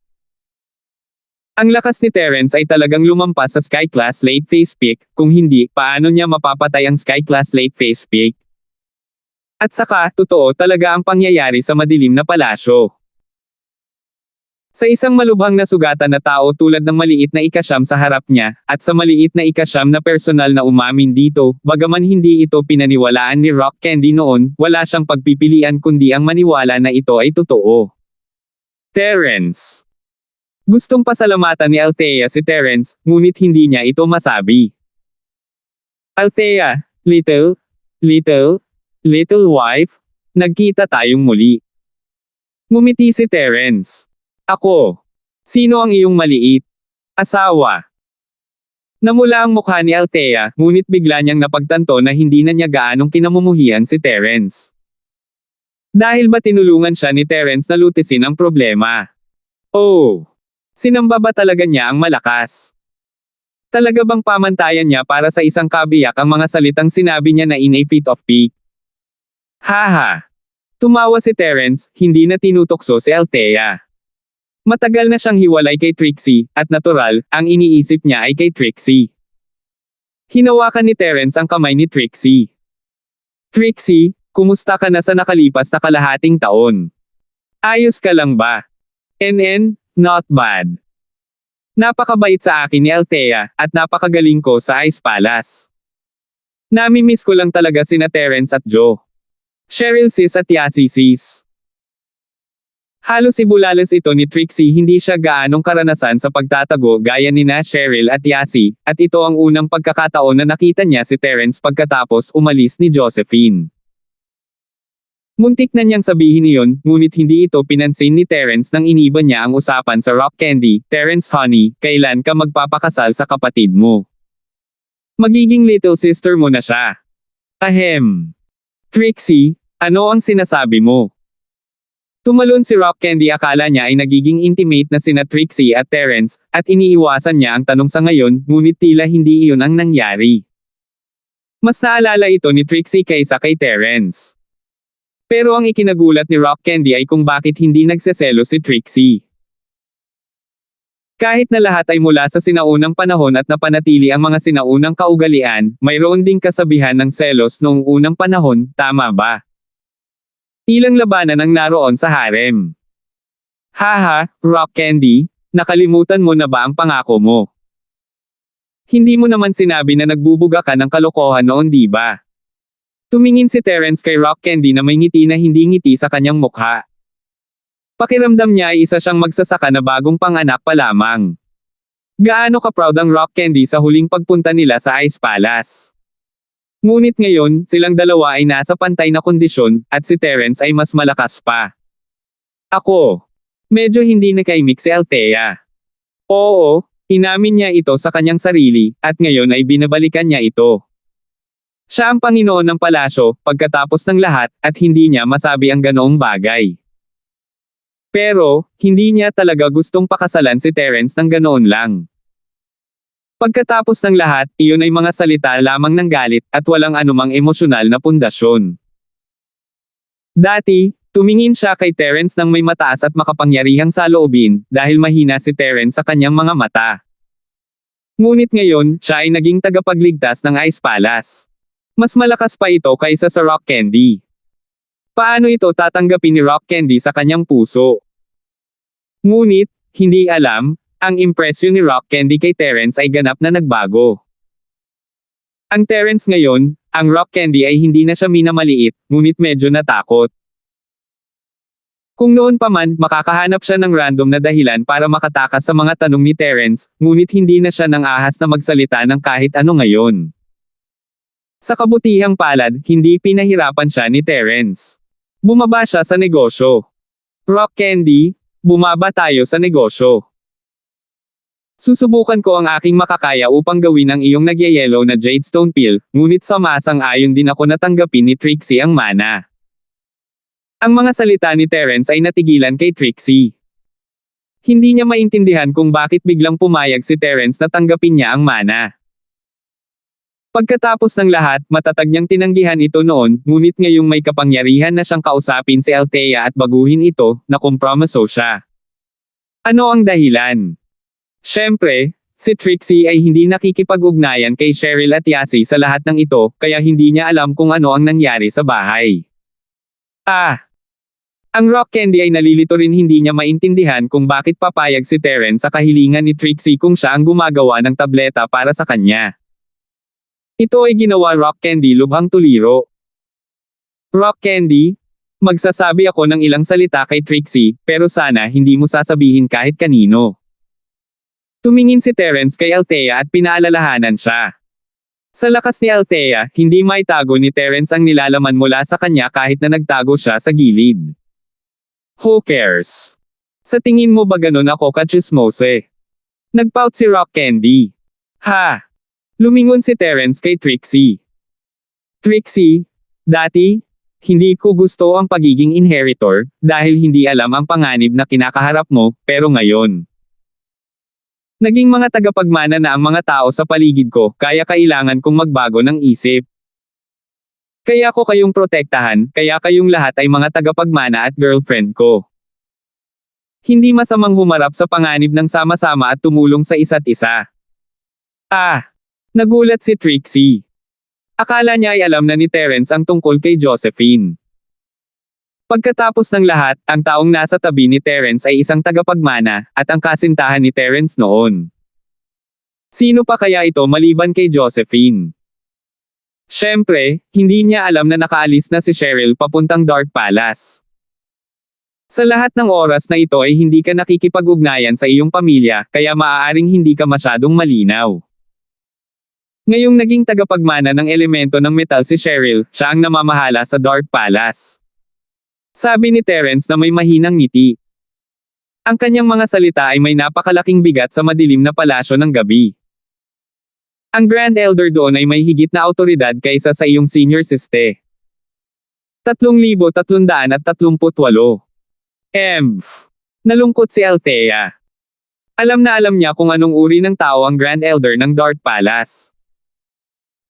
Ang lakas ni Terence ay talagang lumampas sa Sky Class Late Phase Peak, kung hindi, paano niya mapapatay ang Sky Class Late Phase Peak? At saka, totoo talaga ang pangyayari sa madilim na palasyo. Sa isang malubhang nasugatan na tao tulad ng maliit na ika-9 sa harap niya, at sa maliit na ika-9 na personal na umamin dito, bagaman hindi ito pinaniwalaan ni Rock Candy noon, wala siyang pagpipilian kundi ang maniwala na ito ay totoo. Terence. Gustong pasalamatan ni Althea si Terence, ngunit hindi niya ito masabi. Althea, little wife, nagkita tayong muli. Ngumiti si Terence. Ako. Sino ang iyong maliit? Asawa. Namula ang mukha ni Althea, ngunit bigla niyang napagtanto na hindi na niya gaanong kinamumuhian si Terence. Dahil ba tinulungan siya ni Terence na lutisin ang problema? Oh. Sinamba ba talaga niya ang malakas? Talaga bang pamantayan niya para sa isang kabiyak ang mga salitang sinabi niya na in a fit of pique? Haha. Tumawa si Terence, hindi na tinutokso si Althea. Matagal na siyang hiwalay kay Trixie, at natural, ang iniisip niya ay kay Trixie. Hinawakan ni Terence ang kamay ni Trixie. Trixie, kumusta ka na sa nakalipas na kalahating taon? Ayos ka lang ba? Not bad. Napakabait sa akin ni Althea, at napakagaling ko sa Ice Palace. Nami-miss ko lang talaga sina Terence at Joe. Cheryl sis at Yasi sis. Halos ibulalas ito ni Trixie, hindi siya gaanong karanasan sa pagtatago gaya ni na Cheryl at Yasi, at ito ang unang pagkakataon na nakita niya si Terence pagkatapos umalis ni Josephine. Muntik na niyang sabihin iyon, ngunit hindi ito pinansin ni Terence nang iniba niya ang usapan sa Rock Candy. Terence honey, kailan ka magpapakasal sa kapatid mo? Magiging little sister mo na siya. Ahem. Trixie, ano ang sinasabi mo? Tumalon si Rock Candy, akala niya ay nagiging intimate na sina Trixie at Terence, at iniiwasan niya ang tanong sa ngayon, ngunit tila hindi iyon ang nangyari. Mas naalala ito ni Trixie kaysa kay Terence. Pero ang ikinagulat ni Rock Candy ay kung bakit hindi nagseselo si Trixie. Kahit na lahat ay mula sa sinaunang panahon at napanatili ang mga sinaunang kaugalian, mayroon ding kasabihan ng selos noong unang panahon, tama ba? Ilang labanan ang naroon sa harem. Haha, Rock Candy, nakalimutan mo na ba ang pangako mo? Hindi mo naman sinabi na nagbubuga ka ng kalokohan noon, di ba? Tumingin si Terence kay Rock Candy na may ngiti na hindi ngiti sa kanyang mukha. Pakiramdam niya ay isa siyang magsasaka na bagong panganak pa lamang. Gaano ka-proud ang Rock Candy sa huling pagpunta nila sa Ice Palace. Ngunit ngayon, silang dalawa ay nasa pantay na kondisyon, at si Terence ay mas malakas pa. Ako. Medyo hindi nakaimik si Althea. Oo, inamin niya ito sa kanyang sarili, at ngayon ay binabalikan niya ito. Siya ang Panginoon ng palasyo, pagkatapos ng lahat, at hindi niya masabi ang ganoong bagay. Pero, hindi niya talaga gustong pakasalan si Terence ng ganoon lang. Pagkatapos ng lahat, iyon ay mga salita lamang ng galit, at walang anumang emosyonal na pundasyon. Dati, tumingin siya kay Terence ng may mataas at makapangyarihang saloobin, dahil mahina si Terence sa kanyang mga mata. Ngunit ngayon, siya ay naging tagapagligtas ng Ice Palace. Mas malakas pa ito kaysa sa Rock Candy. Paano ito tatanggapin ni Rock Candy sa kanyang puso? Ngunit, hindi alam, ang impresyon ni Rock Candy kay Terence ay ganap na nagbago. Ang Terence ngayon, ang Rock Candy ay hindi na siya minamaliit, ngunit medyo natakot. Kung noon pa man, makakahanap siya ng random na dahilan para makatakas sa mga tanong ni Terence, ngunit hindi na siya nang ahas na magsalita ng kahit ano ngayon. Sa kabutihang palad, hindi pinahirapan siya ni Terence. Bumaba siya sa negosyo. Rock Candy, bumaba tayo sa negosyo. Susubukan ko ang aking makakaya upang gawin ang iyong nagyayelo na Jadestone Pill, ngunit samasang-ayon din ako na tanggapin ni Trixie ang mana. Ang mga salita ni Terence ay natigilan kay Trixie. Hindi niya maintindihan kung bakit biglang pumayag si Terence na tanggapin niya ang mana. Pagkatapos ng lahat, matatag niyang tinanggihan ito noon, ngunit ngayong may kapangyarihan na siyang kausapin si Althea at baguhin ito, nakompromiso siya. Ano ang dahilan? Siyempre, si Trixie ay hindi nakikipag-ugnayan kay Cheryl at Yasi sa lahat ng ito, kaya hindi niya alam kung ano ang nangyari sa bahay. Ang rock candy ay nalilito rin, hindi niya maintindihan kung bakit papayag si Terence sa kahilingan ni Trixie kung siya ang gumagawa ng tableta para sa kanya. Ito ay ginawa rock candy lubhang tuliro. Rock candy? Magsasabi ako ng ilang salita kay Trixie, pero sana hindi mo sasabihin kahit kanino. Tumingin si Terence kay Althea at pinaalalahanan siya. Sa lakas ni Althea, hindi maitago ni Terence ang nilalaman mula sa kanya kahit na nagtago siya sa gilid. Who cares? Sa tingin mo ba ganun ako kachismose? Nagpout si Rock Candy. Ha? Lumingon si Terence kay Trixie. Trixie, dati, hindi ko gusto ang pagiging inheritor, dahil hindi alam ang panganib na kinakaharap mo, pero ngayon. Naging mga tagapagmana na ang mga tao sa paligid ko, kaya kailangan kong magbago ng isip. Kaya ko kayong protektahan, kaya kayong lahat ay mga tagapagmana at girlfriend ko. Hindi masamang humarap sa panganib ng sama-sama at tumulong sa isa't isa. Nagulat si Trixie. Akala niya ay alam na ni Terence ang tungkol kay Josephine. Pagkatapos ng lahat, ang taong nasa tabi ni Terence ay isang tagapagmana, at ang kasintahan ni Terence noon. Sino pa kaya ito maliban kay Josephine? Siyempre, hindi niya alam na nakaalis na si Cheryl papuntang Dark Palace. Sa lahat ng oras na ito ay hindi ka nakikipag-ugnayan sa iyong pamilya, kaya maaaring hindi ka masyadong malinaw. Ngayong naging tagapagmana ng elemento ng metal si Cheryl, siya ang namamahala sa Dark Palace. Sabi ni Terence na may mahinang ngiti. Ang kanyang mga salita ay may napakalaking bigat sa madilim na palasyo ng gabi. Ang Grand Elder doon ay may higit na awtoridad kaysa sa iyong senior siste. 3,338. Nalungkot si Althea. Alam na alam niya kung anong uri ng tao ang Grand Elder ng Dark Palace.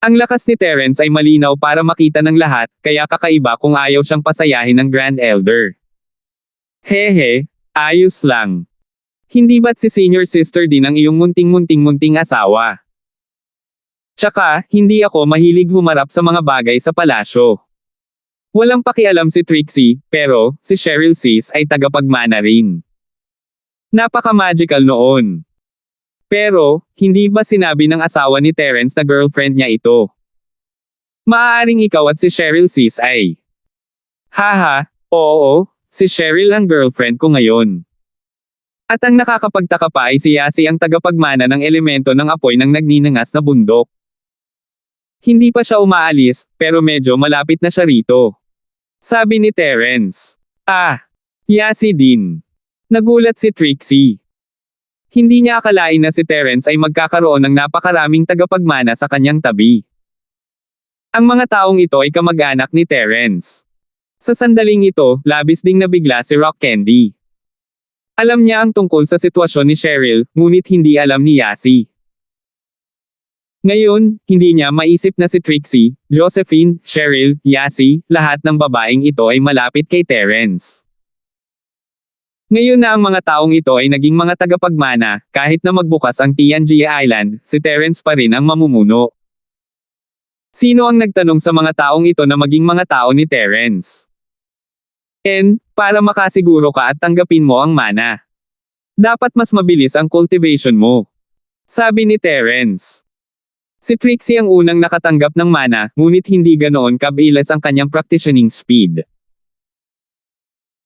Ang lakas ni Terence ay malinaw para makita ng lahat, kaya kakaiba kung ayaw siyang pasayahin ng Grand Elder. Hehe, ayos lang. Hindi ba't si senior sister din ang iyong munting asawa? Tsaka, hindi ako mahilig humarap sa mga bagay sa palasyo. Walang pakialam si Trixie, pero, si Cheryl sis ay tagapagmana rin. Napaka-magical noon. Pero, hindi ba sinabi ng asawa ni Terence na girlfriend niya ito? Maaaring ikaw at si Cheryl sis ay. Haha, oo, si Cheryl ang girlfriend ko ngayon. At ang nakakapagtaka pa ay si Yasi ang tagapagmana ng elemento ng apoy ng nagninangas na bundok. Hindi pa siya umaalis, pero medyo malapit na siya rito. Sabi ni Terence. Yasi din. Nagulat si Trixie. Hindi niya akalain na si Terence ay magkakaroon ng napakaraming tagapagmana sa kanyang tabi. Ang mga taong ito ay kamag-anak ni Terence. Sa sandaling ito, labis ding nabigla si Rock Candy. Alam niya ang tungkol sa sitwasyon ni Cheryl, ngunit hindi alam ni Yasi. Ngayon, hindi niya maisip na si Trixie, Josephine, Cheryl, Yasi, lahat ng babaeng ito ay malapit kay Terence. Ngayon na ang mga taong ito ay naging mga tagapagmana, kahit na magbukas ang Tianjia Island, si Terence pa rin ang mamumuno. Sino ang nagtanong sa mga taong ito na maging mga tao ni Terence? Para makasiguro ka at tanggapin mo ang mana. Dapat mas mabilis ang cultivation mo. Sabi ni Terence. Si Trixie ang unang nakatanggap ng mana, ngunit hindi ganoon kabilis ang kanyang practitioning speed.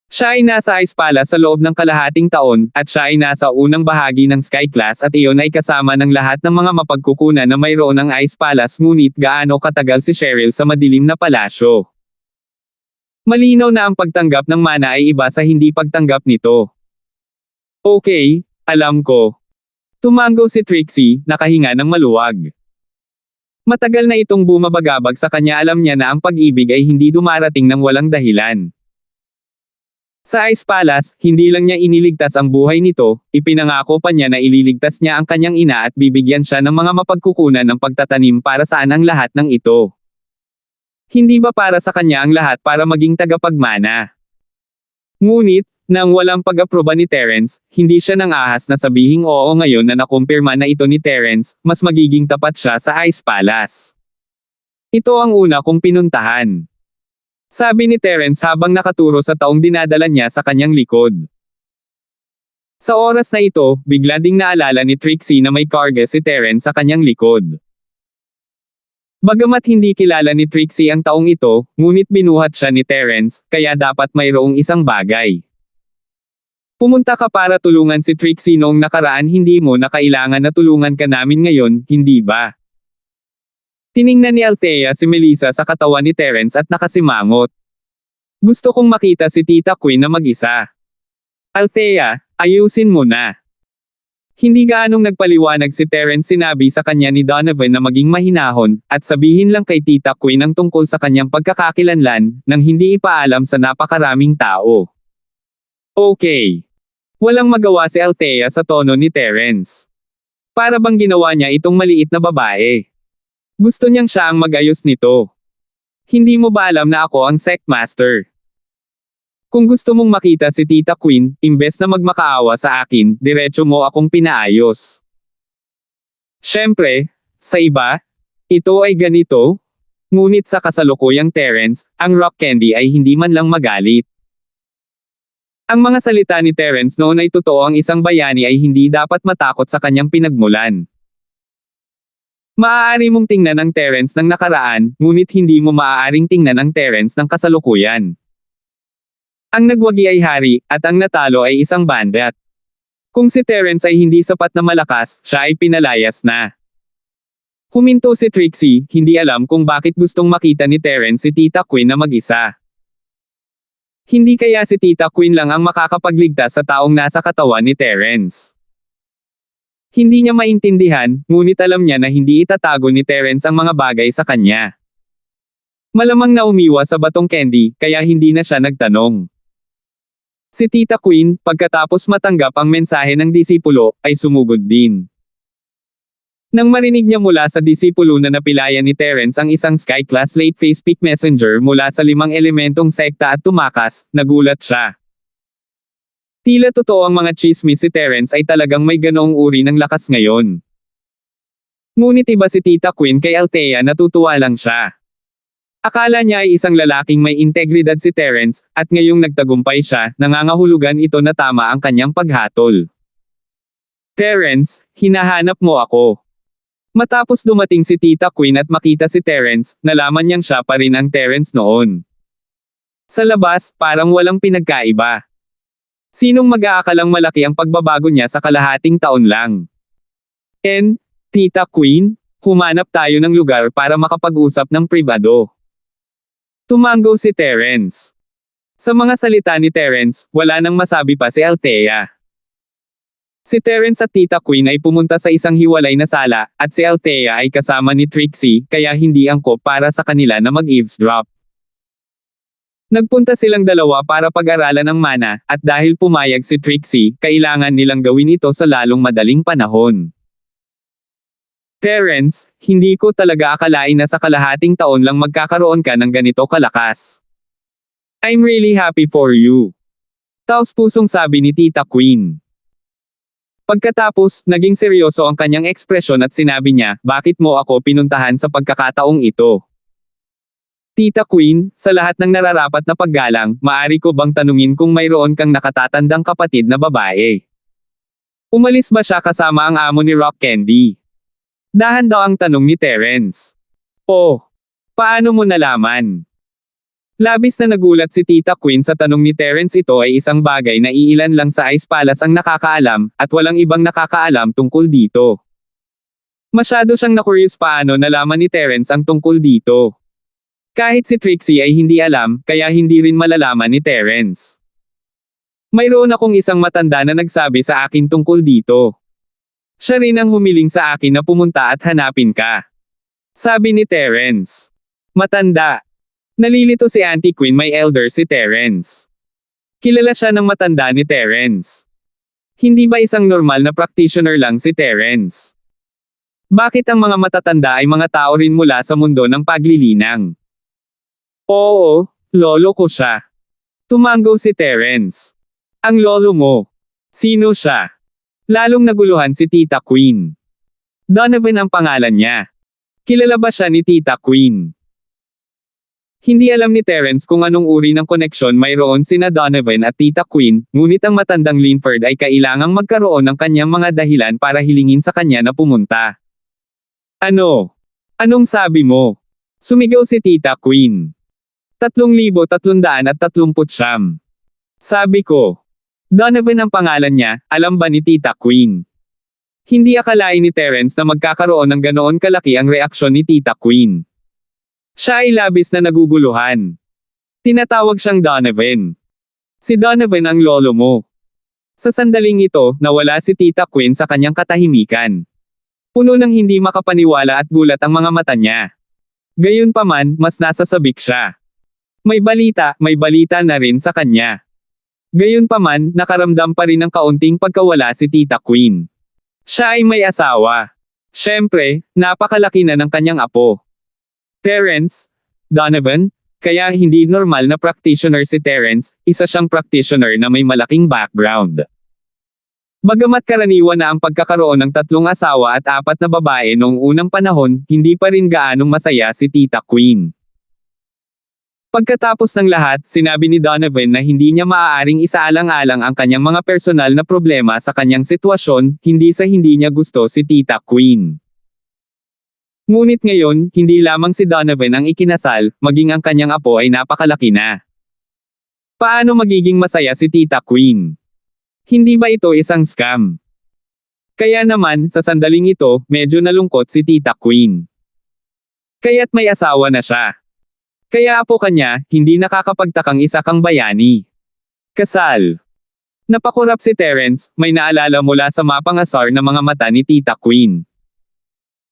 Siya ay nasa Ice Palace sa loob ng kalahating taon, at siya ay nasa unang bahagi ng Sky Class at iyon ay kasama ng lahat ng mga mapagkukunan na mayroon ng Ice Palace, ngunit gaano katagal si Cheryl sa madilim na palasyo. Malinaw na ang pagtanggap ng mana ay iba sa hindi pagtanggap nito. Okay, alam ko. Tumango si Trixie, nakahinga ng maluwag. Matagal na itong bumabagabag sa kanya, alam niya na ang pag-ibig ay hindi dumarating ng walang dahilan. Sa Ice Palace, hindi lang niya iniligtas ang buhay nito, ipinangako pa niya na ililigtas niya ang kanyang ina at bibigyan siya ng mga mapagkukunan ng pagtatanim para saan ang lahat ng ito. Hindi ba para sa kanya ang lahat para maging tagapagmana? Ngunit, nang walang pag-aproba ni Terence, hindi siya nang ahas na sabihing oo ngayon na nakumpirma na ito ni Terence, mas magiging tapat siya sa Ice Palace. Ito ang una kong pinuntahan. Sabi ni Terence habang nakaturo sa taong dinadala niya sa kanyang likod. Sa oras na ito, bigla ding naalala ni Trixie na may karga si Terence sa kanyang likod. Bagamat hindi kilala ni Trixie ang taong ito, ngunit binuhat siya ni Terence, kaya dapat mayroong isang bagay. Pumunta ka para tulungan si Trixie noong nakaraan, hindi mo na kailangan na tulungan ka namin ngayon, hindi ba? Tiningnan ni Althea si Melissa sa katawan ni Terence at nakasimangot. Gusto kong makita si Tita Queen na mag-isa. Althea, ayusin mo na. Hindi gaanong nagpaliwanag si Terence, sinabi sa kanya ni Donovan na maging mahinahon, at sabihin lang kay Tita Queen ang tungkol sa kanyang pagkakakilanlan, nang hindi ipaalam sa napakaraming tao. Okay. Walang magawa si Althea sa tono ni Terence. Para bang ginawa niya itong maliit na babae. Gusto niyang siya ang mag-ayos nito. Hindi mo ba alam na ako ang sect master? Kung gusto mong makita si Tita Queen, imbes na magmakaawa sa akin, diretso mo akong pinaayos. Siyempre, sa iba, ito ay ganito. Ngunit sa kasalukuyang Terence, ang rock candy ay hindi man lang magalit. Ang mga salita ni Terence noon ay totoo, ang isang bayani ay hindi dapat matakot sa kanyang pinagmulan. Maaari mong tingnan ang Terence ng nakaraan, ngunit hindi mo maaaring tingnan ang Terence ng kasalukuyan. Ang nagwagi ay hari, at ang natalo ay isang bandat. Kung si Terence ay hindi sapat na malakas, siya ay pinalayas na. Huminto si Trixie, hindi alam kung bakit gustong makita ni Terence si Tita Queen na mag-isa. Hindi kaya si Tita Queen lang ang makakapagligtas sa taong nasa katawan ni Terence? Hindi niya maintindihan, ngunit alam niya na hindi itatago ni Terence ang mga bagay sa kanya. Malamang na umiwas sa batong candy, kaya hindi na siya nagtanong. Si Tita Queen, pagkatapos matanggap ang mensahe ng disipulo, ay sumugod din. Nang marinig niya mula sa disipulo na napilayan ni Terence ang isang Sky-class late-phase peak messenger mula sa 5 elementong sekta at tumakas, nagulat siya. Tila totoo ang mga chismis, si Terence ay talagang may ganoong uri ng lakas ngayon. Ngunit iba si Tita Queen kay Althea, natutuwa lang siya. Akala niya ay isang lalaking may integridad si Terence, at ngayong nagtagumpay siya, nangangahulugan ito na tama ang kanyang paghatol. Terence, hinahanap mo ako. Matapos dumating si Tita Queen at makita si Terence, nalaman niyang siya pa rin ang Terence noon. Sa labas, parang walang pinagkaiba. Sinong mag-aakalang malaki ang pagbabago niya sa kalahating taon lang? Tita Queen, humanap tayo ng lugar para makapag-usap ng pribado. Tumango si Terence. Sa mga salita ni Terence, wala nang masabi pa si Althea. Si Terence at Tita Queen ay pumunta sa isang hiwalay na sala, at si Althea ay kasama ni Trixie, kaya hindi angkop para sa kanila na mag-eavesdrop. Nagpunta silang dalawa para pag-aralan ng mana, at dahil pumayag si Trixie, kailangan nilang gawin ito sa lalong madaling panahon. Terence, hindi ko talaga akalain na sa kalahating taon lang magkakaroon ka ng ganito kalakas. I'm really happy for you. Taos-pusong sabi ni Tita Queen. Pagkatapos, naging seryoso ang kanyang ekspresyon at sinabi niya, bakit mo ako pinuntahan sa pagkakataong ito? Tita Queen, sa lahat ng nararapat na paggalang, maari ko bang tanungin kung mayroon kang nakatatandang kapatid na babae? Umalis ba siya kasama ang amo ni Rock Candy? Dahan daw ang tanong ni Terence. Oh, paano mo nalaman? Labis na nagulat si Tita Queen sa tanong ni Terence. Ito ay isang bagay na iilan lang sa Ice Palace ang nakakaalam, at walang ibang nakakaalam tungkol dito. Masyado siyang na-curious paano nalaman ni Terence ang tungkol dito. Kahit si Trixie ay hindi alam, kaya hindi rin malalaman ni Terence. Mayroon akong isang matanda na nagsabi sa akin tungkol dito. Siya rin ang humiling sa akin na pumunta at hanapin ka. Sabi ni Terence. Matanda. Nalilito si Auntie Queen, may elder si Terence. Kilala siya ng matanda ni Terence. Hindi ba isang normal na practitioner lang si Terence? Bakit ang mga matatanda ay mga tao rin mula sa mundo ng paglilinang? Oo, lolo ko siya. Tumango si Terence. Ang lolo mo. Sino siya? Lalong naguluhan si Tita Queen. Donovan ang pangalan niya. Kilala ba siya ni Tita Queen? Hindi alam ni Terence kung anong uri ng koneksyon mayroon sina Donovan at Tita Queen, ngunit ang matandang Linford ay kailangang magkaroon ng kanyang mga dahilan para hilingin sa kanya na pumunta. Ano? Anong sabi mo? Sumigaw si Tita Queen. 3,339. Sabi ko. Donovan ang pangalan niya, alam ba ni Tita Queen? Hindi akalain ni Terence na magkakaroon ng ganoon kalaki ang reaksyon ni Tita Queen. Siya ay labis na naguguluhan. Tinatawag siyang Donovan. Si Donovan ang lolo mo. Sa sandaling ito, nawala si Tita Queen sa kanyang katahimikan. Puno ng hindi makapaniwala at gulat ang mga mata niya. Gayunpaman, mas nasasabik siya. May balita na rin sa kanya. Gayunpaman, nakaramdam pa rin ng kaunting pagkawala si Tita Queen. Siya ay may asawa. Siyempre, napakalaki na ng kanyang apo. Terence, Donovan, kaya hindi normal na practitioner si Terence, isa siyang practitioner na may malaking background. Bagamat karaniwan na ang pagkakaroon ng 3 asawa at 4 na babae noong unang panahon, hindi pa rin gaanong masaya si Tita Queen. Pagkatapos ng lahat, sinabi ni Donovan na hindi niya maaaring isaalang-alang ang kanyang mga personal na problema sa kanyang sitwasyon, hindi sa hindi niya gusto si Tita Queen. Ngunit ngayon, hindi lamang si Donovan ang ikinasal, maging ang kanyang apo ay napakalaki na. Paano magiging masaya si Tita Queen? Hindi ba ito isang scam? Kaya naman, sa sandaling ito, medyo nalungkot si Tita Queen. Kaya't may asawa na siya. Kaya apo kanya, hindi nakakapagtakang isa kang bayani. Kasal. Napakurap si Terence, may naalala mula sa mapangasar na mga mata ni Tita Queen.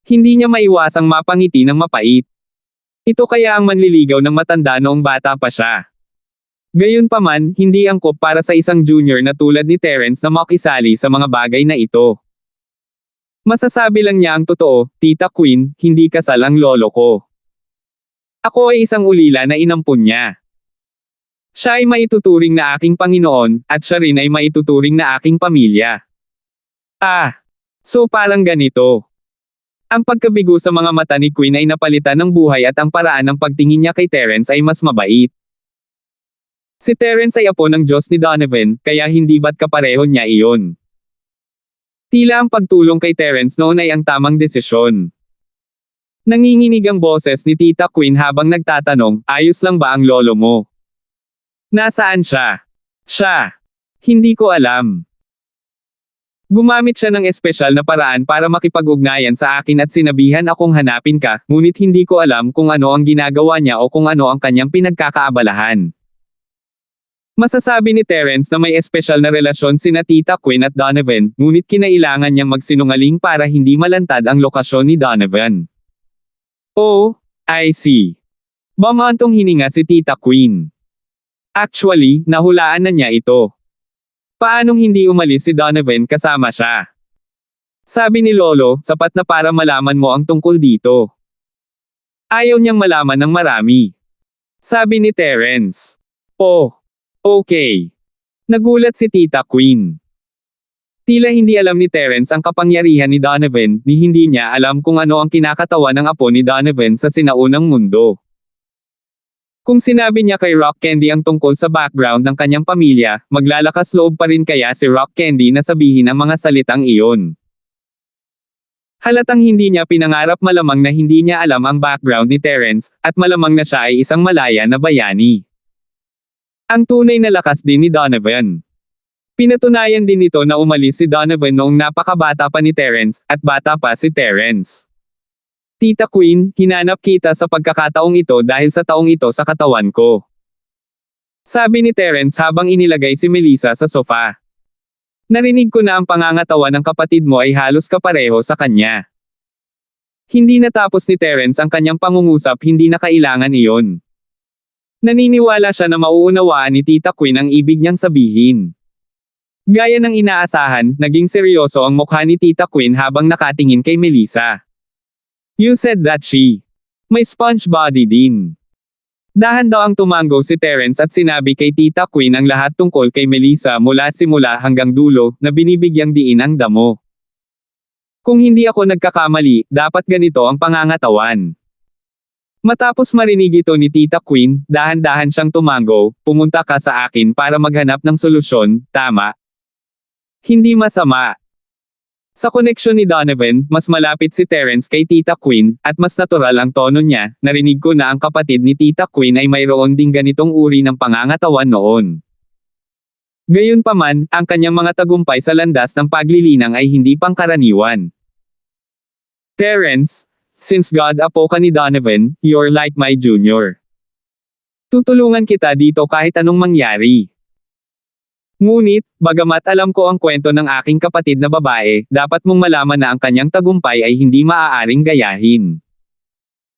Hindi niya maiwasang mapangiti ng mapait. Ito kaya ang manliligaw ng matanda noong bata pa siya. Gayunpaman, hindi angkop para sa isang junior na tulad ni Terence na makisali sa mga bagay na ito. Masasabi lang niya ang totoo, Tita Queen, hindi kasal ang lolo ko. Ako ay isang ulila na inampun niya. Siya ay maituturing na aking Panginoon, at siya rin ay maituturing na aking pamilya. So parang ganito. Ang pagkabigo sa mga mata ni Queen ay napalitan ng buhay at ang paraan ng pagtingin niya kay Terence ay mas mabait. Si Terence ay apo ng Diyos ni Donovan, kaya hindi ba't kapareho niya iyon? Tila ang pagtulong kay Terence noon ay ang tamang desisyon. Nanginginig ang boses ni Tita Queen habang nagtatanong, ayos lang ba ang lolo mo? Nasaan siya? Hindi ko alam. Gumamit siya ng espesyal na paraan para makipag-ugnayan sa akin at sinabihan akong hanapin ka, ngunit hindi ko alam kung ano ang ginagawa niya o kung ano ang kanyang pinagkakaabalahan. Masasabi ni Terence na may espesyal na relasyon sina Tita Queen at Donovan, ngunit kinailangan niyang magsinungaling para hindi malantad ang lokasyon ni Donovan. Oh, I see. Bumantong hininga si Tita Queen. Actually, nahulaan na niya ito. Paanong hindi umalis si Donovan kasama siya? Sabi ni Lolo, sapat na para malaman mo ang tungkol dito. Ayaw niyang malaman ng marami. Sabi ni Terence. Oh, okay. Nagulat si Tita Queen. Tila hindi alam ni Terence ang kapangyarihan ni Donovan, ni hindi niya alam kung ano ang kinakatawa ng apo ni Donovan sa sinaunang mundo. Kung sinabi niya kay Rock Candy ang tungkol sa background ng kanyang pamilya, maglalakas loob pa rin kaya si Rock Candy na sabihin ang mga salitang iyon. Halatang hindi niya pinangarap, malamang na hindi niya alam ang background ni Terence, at malamang na siya ay isang malaya na bayani. Ang tunay na lakas din ni Donovan. Pinatunayan din nito na umalis si Donovan noong napakabata pa ni Terence, at bata pa si Terence. Tita Queen, hinanap kita sa pagkakataong ito dahil sa taong ito sa katawan ko. Sabi ni Terence habang inilagay si Melissa sa sofa. Narinig ko na ang pangangatawan ng kapatid mo ay halos kapareho sa kanya. Hindi natapos ni Terence ang kanyang pangungusap, hindi na kailangan iyon. Naniniwala siya na mauunawaan ni Tita Queen ang ibig niyang sabihin. Gaya ng inaasahan, naging seryoso ang mukha ni Tita Queen habang nakatingin kay Melissa. You said that she may sponge body din. Dahan daw ang tumango si Terence at sinabi kay Tita Queen ang lahat tungkol kay Melissa mula simula hanggang dulo, na binibigyang diin ang damo. Kung hindi ako nagkakamali, dapat ganito ang pangangatawan. Matapos marinig ito ni Tita Queen, dahan-dahan siyang tumango, pumunta ka sa akin para maghanap ng solusyon, tama? Hindi masama. Sa koneksyon ni Donovan, mas malapit si Terence kay Tita Queen, at mas natural ang tono niya. Narinig ko na ang kapatid ni Tita Queen ay mayroon ding ganitong uri ng pangangatawan noon. Gayunpaman, ang kanyang mga tagumpay sa landas ng paglilinang ay hindi pangkaraniwan. Terence, since God apo ka ni Donovan, you're like my junior. Tutulungan kita dito kahit anong mangyari. Ngunit, bagamat alam ko ang kwento ng aking kapatid na babae, dapat mong malaman na ang kanyang tagumpay ay hindi maaaring gayahin.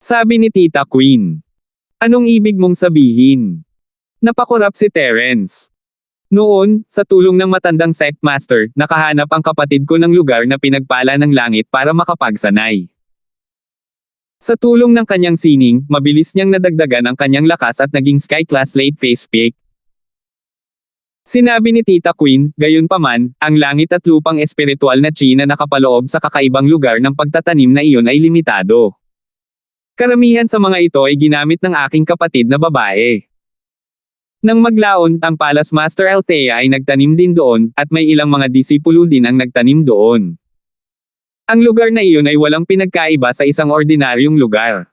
Sabi ni Tita Queen. Anong ibig mong sabihin? Napakurap si Terence. Noon, sa tulong ng matandang sectmaster, nakahanap ang kapatid ko ng lugar na pinagpala ng langit para makapagsanay. Sa tulong ng kanyang sining, mabilis niyang nadagdagan ang kanyang lakas at naging sky-class late phase peak. Sinabi ni Tita Queen, gayunpaman, ang langit at lupang espiritual na chi na nakapaloob sa kakaibang lugar ng pagtatanim na iyon ay limitado. Karamihan sa mga ito ay ginamit ng aking kapatid na babae. Nang maglaon, ang Palace Master Althea ay nagtanim din doon, at may ilang mga disipulo din ang nagtanim doon. Ang lugar na iyon ay walang pinagkaiba sa isang ordinaryong lugar.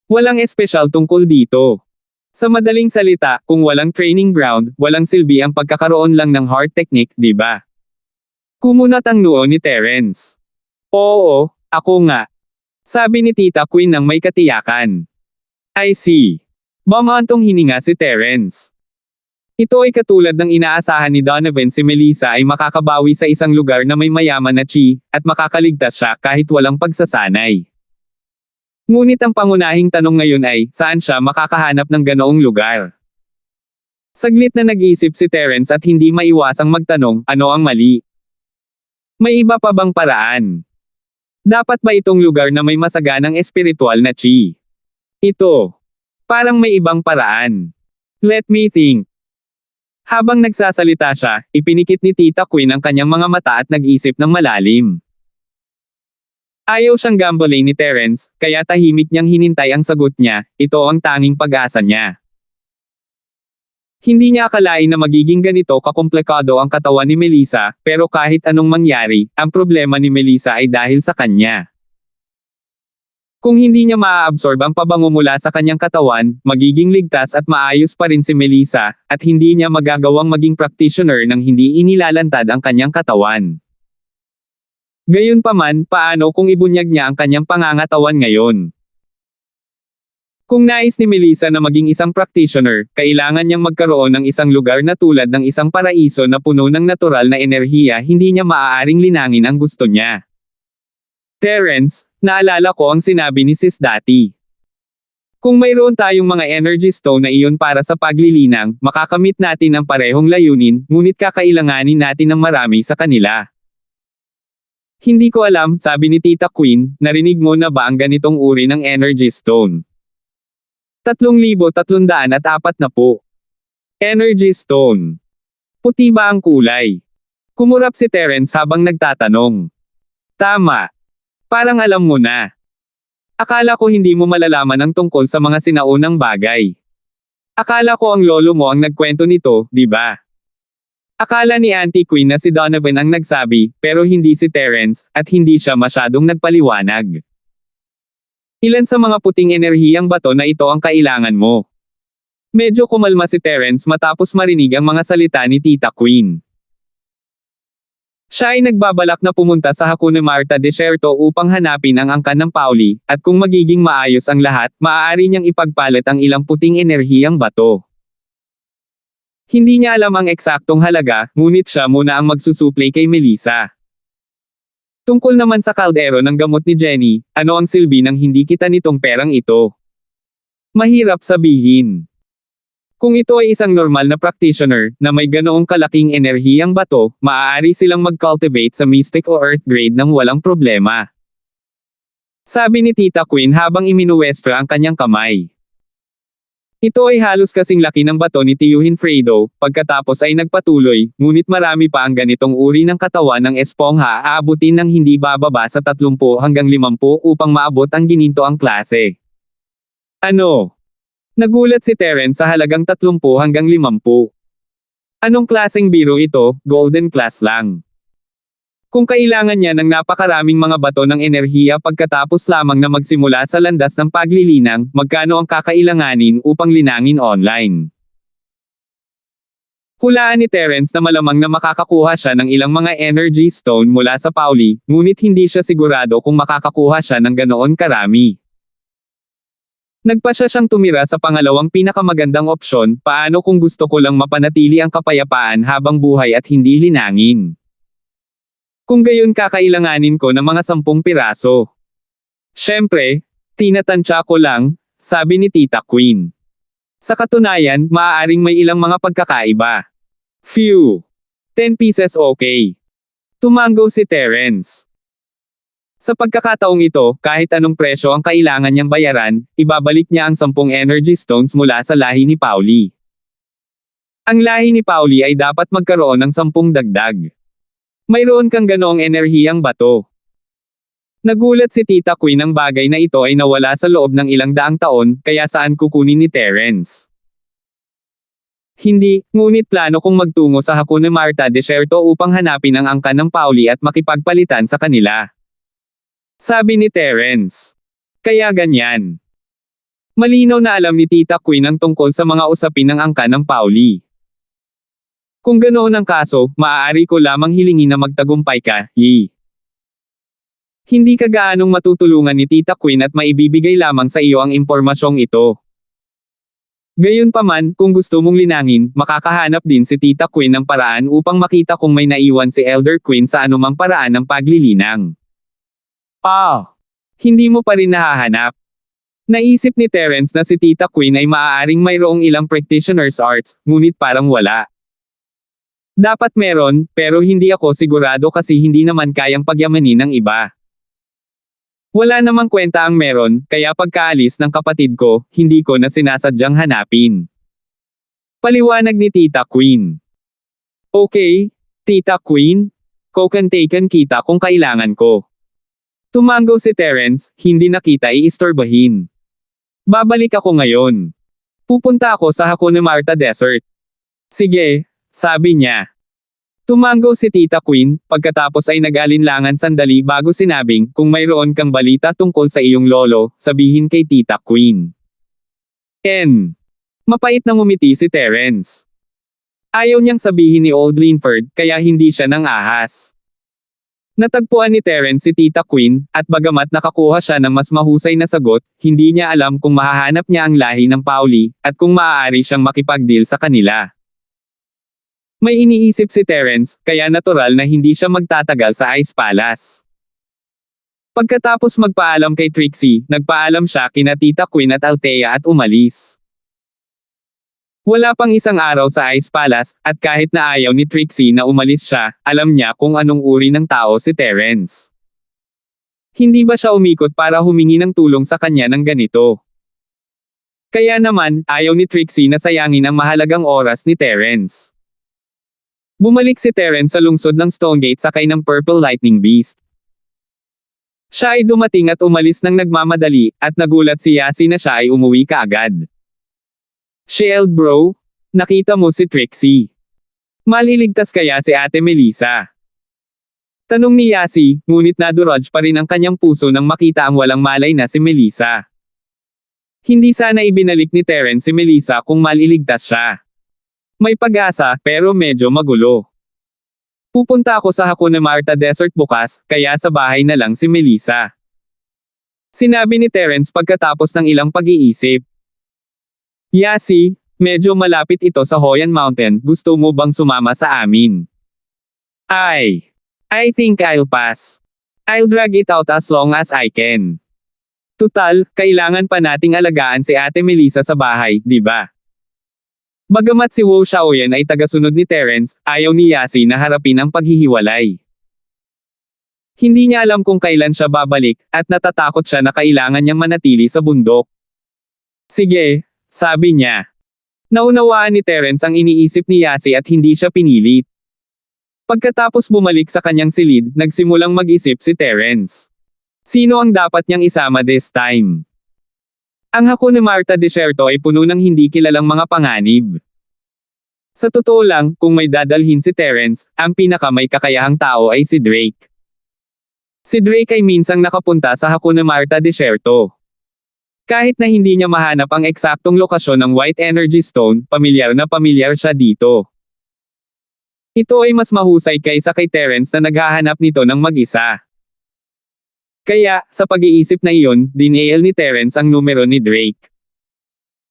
Walang espesyal tungkol dito. Sa madaling salita, kung walang training ground, walang silbi ang pagkakaroon lang ng heart technique, di ba? Kumunat ang noo ni Terence. Oo, ako nga. Sabi ni Tita Queen ng may katiyakan. I see. Bamantong hininga si Terence. Ito ay katulad ng inaasahan ni Donovan, si Melissa ay makakabawi sa isang lugar na may mayaman na chi, at makakaligtas siya kahit walang pagsasanay. Ngunit ang pangunahing tanong ngayon ay, saan siya makakahanap ng ganoong lugar? Saglit na nag-isip si Terence at hindi maiwasang magtanong, ano ang mali? May iba pa bang paraan? Dapat ba itong lugar na may masaganang espiritual na chi? Ito. Parang may ibang paraan. Let me think. Habang nagsasalita siya, ipinikit ni Tita Queen ang kanyang mga mata at nag-isip ng malalim. Ayaw siyang gambling ni Terence, kaya tahimik niyang hinintay ang sagot niya, ito ang tanging pag-asa niya. Hindi niya akalain na magiging ganito kakomplikado ang katawan ni Melissa, pero kahit anong mangyari, ang problema ni Melissa ay dahil sa kanya. Kung hindi niya maaabsorb ang pabango mula sa kanyang katawan, magiging ligtas at maayos pa rin si Melissa, at hindi niya magagawang maging practitioner nang hindi inilalantad ang kanyang katawan. Gayunpaman, paano kung ibunyag niya ang kanyang pangangatawan ngayon? Kung nais ni Melissa na maging isang practitioner, kailangan niyang magkaroon ng isang lugar na tulad ng isang paraiso na puno ng natural na enerhiya, hindi niya maaaring linangin ang gusto niya. Terence, naalala ko ang sinabi ni Sis dati. Kung mayroon tayong mga energy stone na iyon para sa paglilinang, makakamit natin ang parehong layunin, ngunit kakailanganin natin ng marami sa kanila. Hindi ko alam, sabi ni Tita Queen, narinig mo na ba ang ganitong uri ng energy stone? 3,340 po. Energy stone. Puti ba ang kulay? Kumurap si Terence habang nagtatanong. Tama. Parang alam mo na. Akala ko hindi mo malalaman ang tungkol sa mga sinaunang bagay. Akala ko ang lolo mo ang nagkwento nito, di ba? Akala ni Auntie Queen na si Donovan ang nagsabi, pero hindi si Terence, at hindi siya masyadong nagpaliwanag. Ilan sa mga puting enerhiyang bato na ito ang kailangan mo? Medyo kumalma si Terence matapos marinig ang mga salita ni Tita Queen. Siya ay nagbabalak na pumunta sa Hakuna Marta Desierto upang hanapin ang angkan ng Pauli, at kung magiging maayos ang lahat, maaari niyang ipagpalit ang ilang puting enerhiyang bato. Hindi niya alam ang eksaktong halaga, ngunit siya muna ang magsusupply kay Melissa. Tungkol naman sa kaldero ng gamot ni Jenny, ano ang silbi ng hindi kita nitong perang ito? Mahirap sabihin. Kung ito ay isang normal na practitioner, na may ganoong kalaking enerhiyang bato, maaari silang mag-cultivate sa mystic o earth grade nang walang problema. Sabi ni Tita Queen habang iminuwestra ang kanyang kamay. Ito ay halos kasing laki ng bato ni Tio Hinfredo, pagkatapos ay nagpatuloy, ngunit marami pa ang ganitong uri ng katawan ng espongha aabutin ng hindi bababa sa 30 hanggang 50 upang maabot ang ginintoang klase. Ano? Nagulat si Terence sa halagang 30 hanggang 50. Anong klaseng biro ito? Golden class lang. Kung kailangan niya ng napakaraming mga bato ng enerhiya pagkatapos lamang na magsimula sa landas ng paglilinang, magkano ang kakailanganin upang linangin online? Hulaan ni Terence na malamang na makakakuha siya ng ilang mga energy stone mula sa Pauli, ngunit hindi siya sigurado kung makakakuha siya ng ganoon karami. Nagpasya siyang tumira sa pangalawang pinakamagandang opsyon, paano kung gusto ko lang mapanatili ang kapayapaan habang buhay at hindi linangin? Kung gayon kakailanganin ko ng mga 10 piraso. Siyempre, tinatansya ko lang, sabi ni Tita Queen. Sa katunayan, maaaring may ilang mga pagkakaiba. Phew! 10 pieces okay. Tumango si Terence. Sa pagkakataong ito, kahit anong presyo ang kailangan niyang bayaran, ibabalik niya ang 10 energy stones mula sa lahi ni Pauli. Ang lahi ni Pauli ay dapat magkaroon ng 10 dagdag. Mayroon kang ganoong enerhiyang bato. Nagulat si Tita Queen ang bagay na ito ay nawala sa loob ng ilang daang taon, kaya saan kukunin ni Terence? Hindi, ngunit plano kong magtungo sa Hakuna Marta Desierto upang hanapin ang angkan ng Pauli at makipagpalitan sa kanila. Sabi ni Terence. Kaya ganyan. Malinaw na alam ni Tita Queen ang tungkol sa mga usapin ng angkan ng Pauli. Kung ganoon ang kaso, maaari ko lamang hilingin na magtagumpay ka, Yi. Hindi ka gaanong matutulungan ni Tita Queen at maibibigay lamang sa iyo ang impormasyong ito. Gayunpaman, kung gusto mong linangin, makakahanap din si Tita Queen ng paraan upang makita kung may naiwan si Elder Queen sa anumang paraan ng paglilinang. Hindi mo pa rin nahahanap. Naisip ni Terence na si Tita Queen ay maaaring mayroong ilang practitioner's arts, ngunit parang wala. Dapat meron, pero hindi ako sigurado kasi hindi naman kayang pagyamanin ng iba. Wala namang kwenta ang meron, kaya pagkaalis ng kapatid ko, hindi ko na sinasadyang hanapin. Paliwanag ni Tita Queen. Okay, Tita Queen, taken kita kung kailangan ko. Tumango si Terence, hindi na kita iistorbahin. Babalik ako ngayon. Pupunta ako sa Hakuna Marta Desert. Sige. Sabi niya. Tumango si Tita Queen, pagkatapos ay nag-alinlangan sandali bago sinabing, kung mayroon kang balita tungkol sa iyong lolo, sabihin kay Tita Queen. Mapait na ngumiti si Terence. Ayaw niyang sabihin ni Old Linford, kaya hindi siya nang ahas. Natagpuan ni Terence si Tita Queen, at bagamat nakakuha siya ng mas mahusay na sagot, hindi niya alam kung mahahanap niya ang lahi ng Pauli, at kung maaari siyang makipag-deal sa kanila. May iniisip si Terence, kaya natural na hindi siya magtatagal sa Ice Palace. Pagkatapos magpaalam kay Trixie, nagpaalam siya kina Tita Queen at Althea at umalis. Wala pang isang araw sa Ice Palace, at kahit na ayaw ni Trixie na umalis siya, alam niya kung anong uri ng tao si Terence. Hindi ba siya umikot para humingi ng tulong sa kanya ng ganito? Kaya naman, ayaw ni Trixie na sayangin ang mahalagang oras ni Terence. Bumalik si Terence sa lungsod ng Stonegate sakay ng Purple Lightning Beast. Siya ay dumating at umalis ng nagmamadali, at nagulat si Yasi na siya ay umuwi kaagad. Shield bro, nakita mo si Trixie. Maliligtas kaya si Ate Melissa? Tanong ni Yasi, ngunit nadurog pa rin ang kanyang puso nang makita ang walang malay na si Melissa. Hindi sana ibinalik ni Terence si Melissa kung maliligtas siya. May pag-asa, pero medyo magulo. Pupunta ako sa Hakuna Marta Desert bukas, kaya sa bahay na lang si Melissa. Sinabi ni Terence pagkatapos ng ilang pag-iisip. Yasi, Medyo malapit ito sa Hoyan Mountain, gusto mo bang sumama sa amin? I think I'll pass. I'll drag it out as long as I can. Tutal, kailangan pa nating alagaan si Ate Melissa sa bahay, di ba? Bagamat si Wu Xiaoyan ay tagasunod ni Terence, ayaw ni Yasi na harapin ang paghihiwalay. Hindi niya alam kung kailan siya babalik, at natatakot siya na kailangan niyang manatili sa bundok. Sige, sabi niya. Naunawaan ni Terence ang iniisip ni Yasi at hindi siya pinilit. Pagkatapos bumalik sa kanyang silid, nagsimulang mag-isip si Terence. Sino ang dapat niyang isama this time? Ang hako ni Marta Desierto ay puno ng hindi kilalang mga panganib. Sa totoo lang, kung may dadalhin si Terence, ang pinaka may kakayahang tao ay si Drake. Si Drake ay minsang nakapunta sa hako ni Marta Desierto. Kahit na hindi niya mahanap ang eksaktong lokasyon ng White Energy Stone, pamilyar na pamilyar siya dito. Ito ay mas mahusay kaysa kay Terence na naghahanap nito ng mag-isa. Kaya, sa pag-iisip na iyon, dinale ni Terence ang numero ni Drake.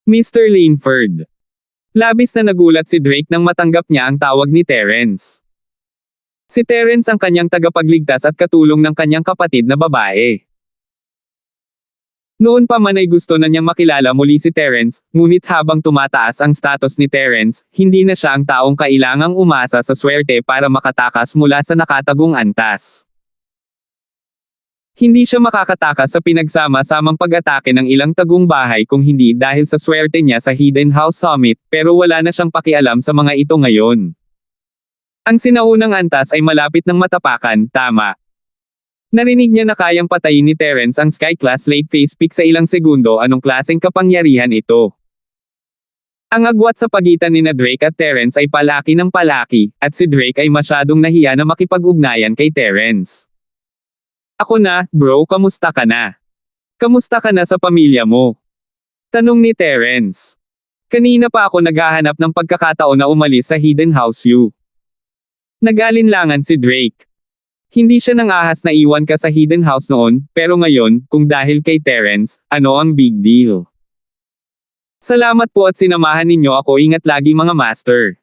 Mr. Linford. Labis na nagulat si Drake nang matanggap niya ang tawag ni Terence. Si Terence ang kanyang tagapagligtas at katulong ng kanyang kapatid na babae. Noon pa man ay gusto na niyang makilala muli si Terence, ngunit habang tumataas ang status ni Terence, hindi na siya ang taong kailangang umasa sa swerte para makatakas mula sa nakatagong antas. Hindi siya makakatakas sa pinagsama-samang pag-atake ng ilang tagong bahay kung hindi dahil sa swerte niya sa Hidden House Summit, pero wala na siyang pakialam sa mga ito ngayon. Ang sinaunang antas ay malapit ng matapakan, tama. Narinig niya na kayang patayin ni Terence ang Sky-class late phase peak sa ilang segundo. Anong klaseng kapangyarihan ito? Ang agwat sa pagitan ni Drake at Terence ay palaki ng palaki, at si Drake ay masyadong nahiya na makipag-ugnayan kay Terence. Ako na, bro, kamusta ka na? Kamusta ka na sa pamilya mo? Tanong ni Terence. Kanina pa ako naghahanap ng pagkakataon na umalis sa Hidden House U. Nag-alinlangan si Drake. Hindi siya nang ahas na iwan ka sa Hidden House noon, pero ngayon, kung dahil kay Terence, ano ang big deal? Salamat po at sinamahan ninyo ako, ingat lagi mga master.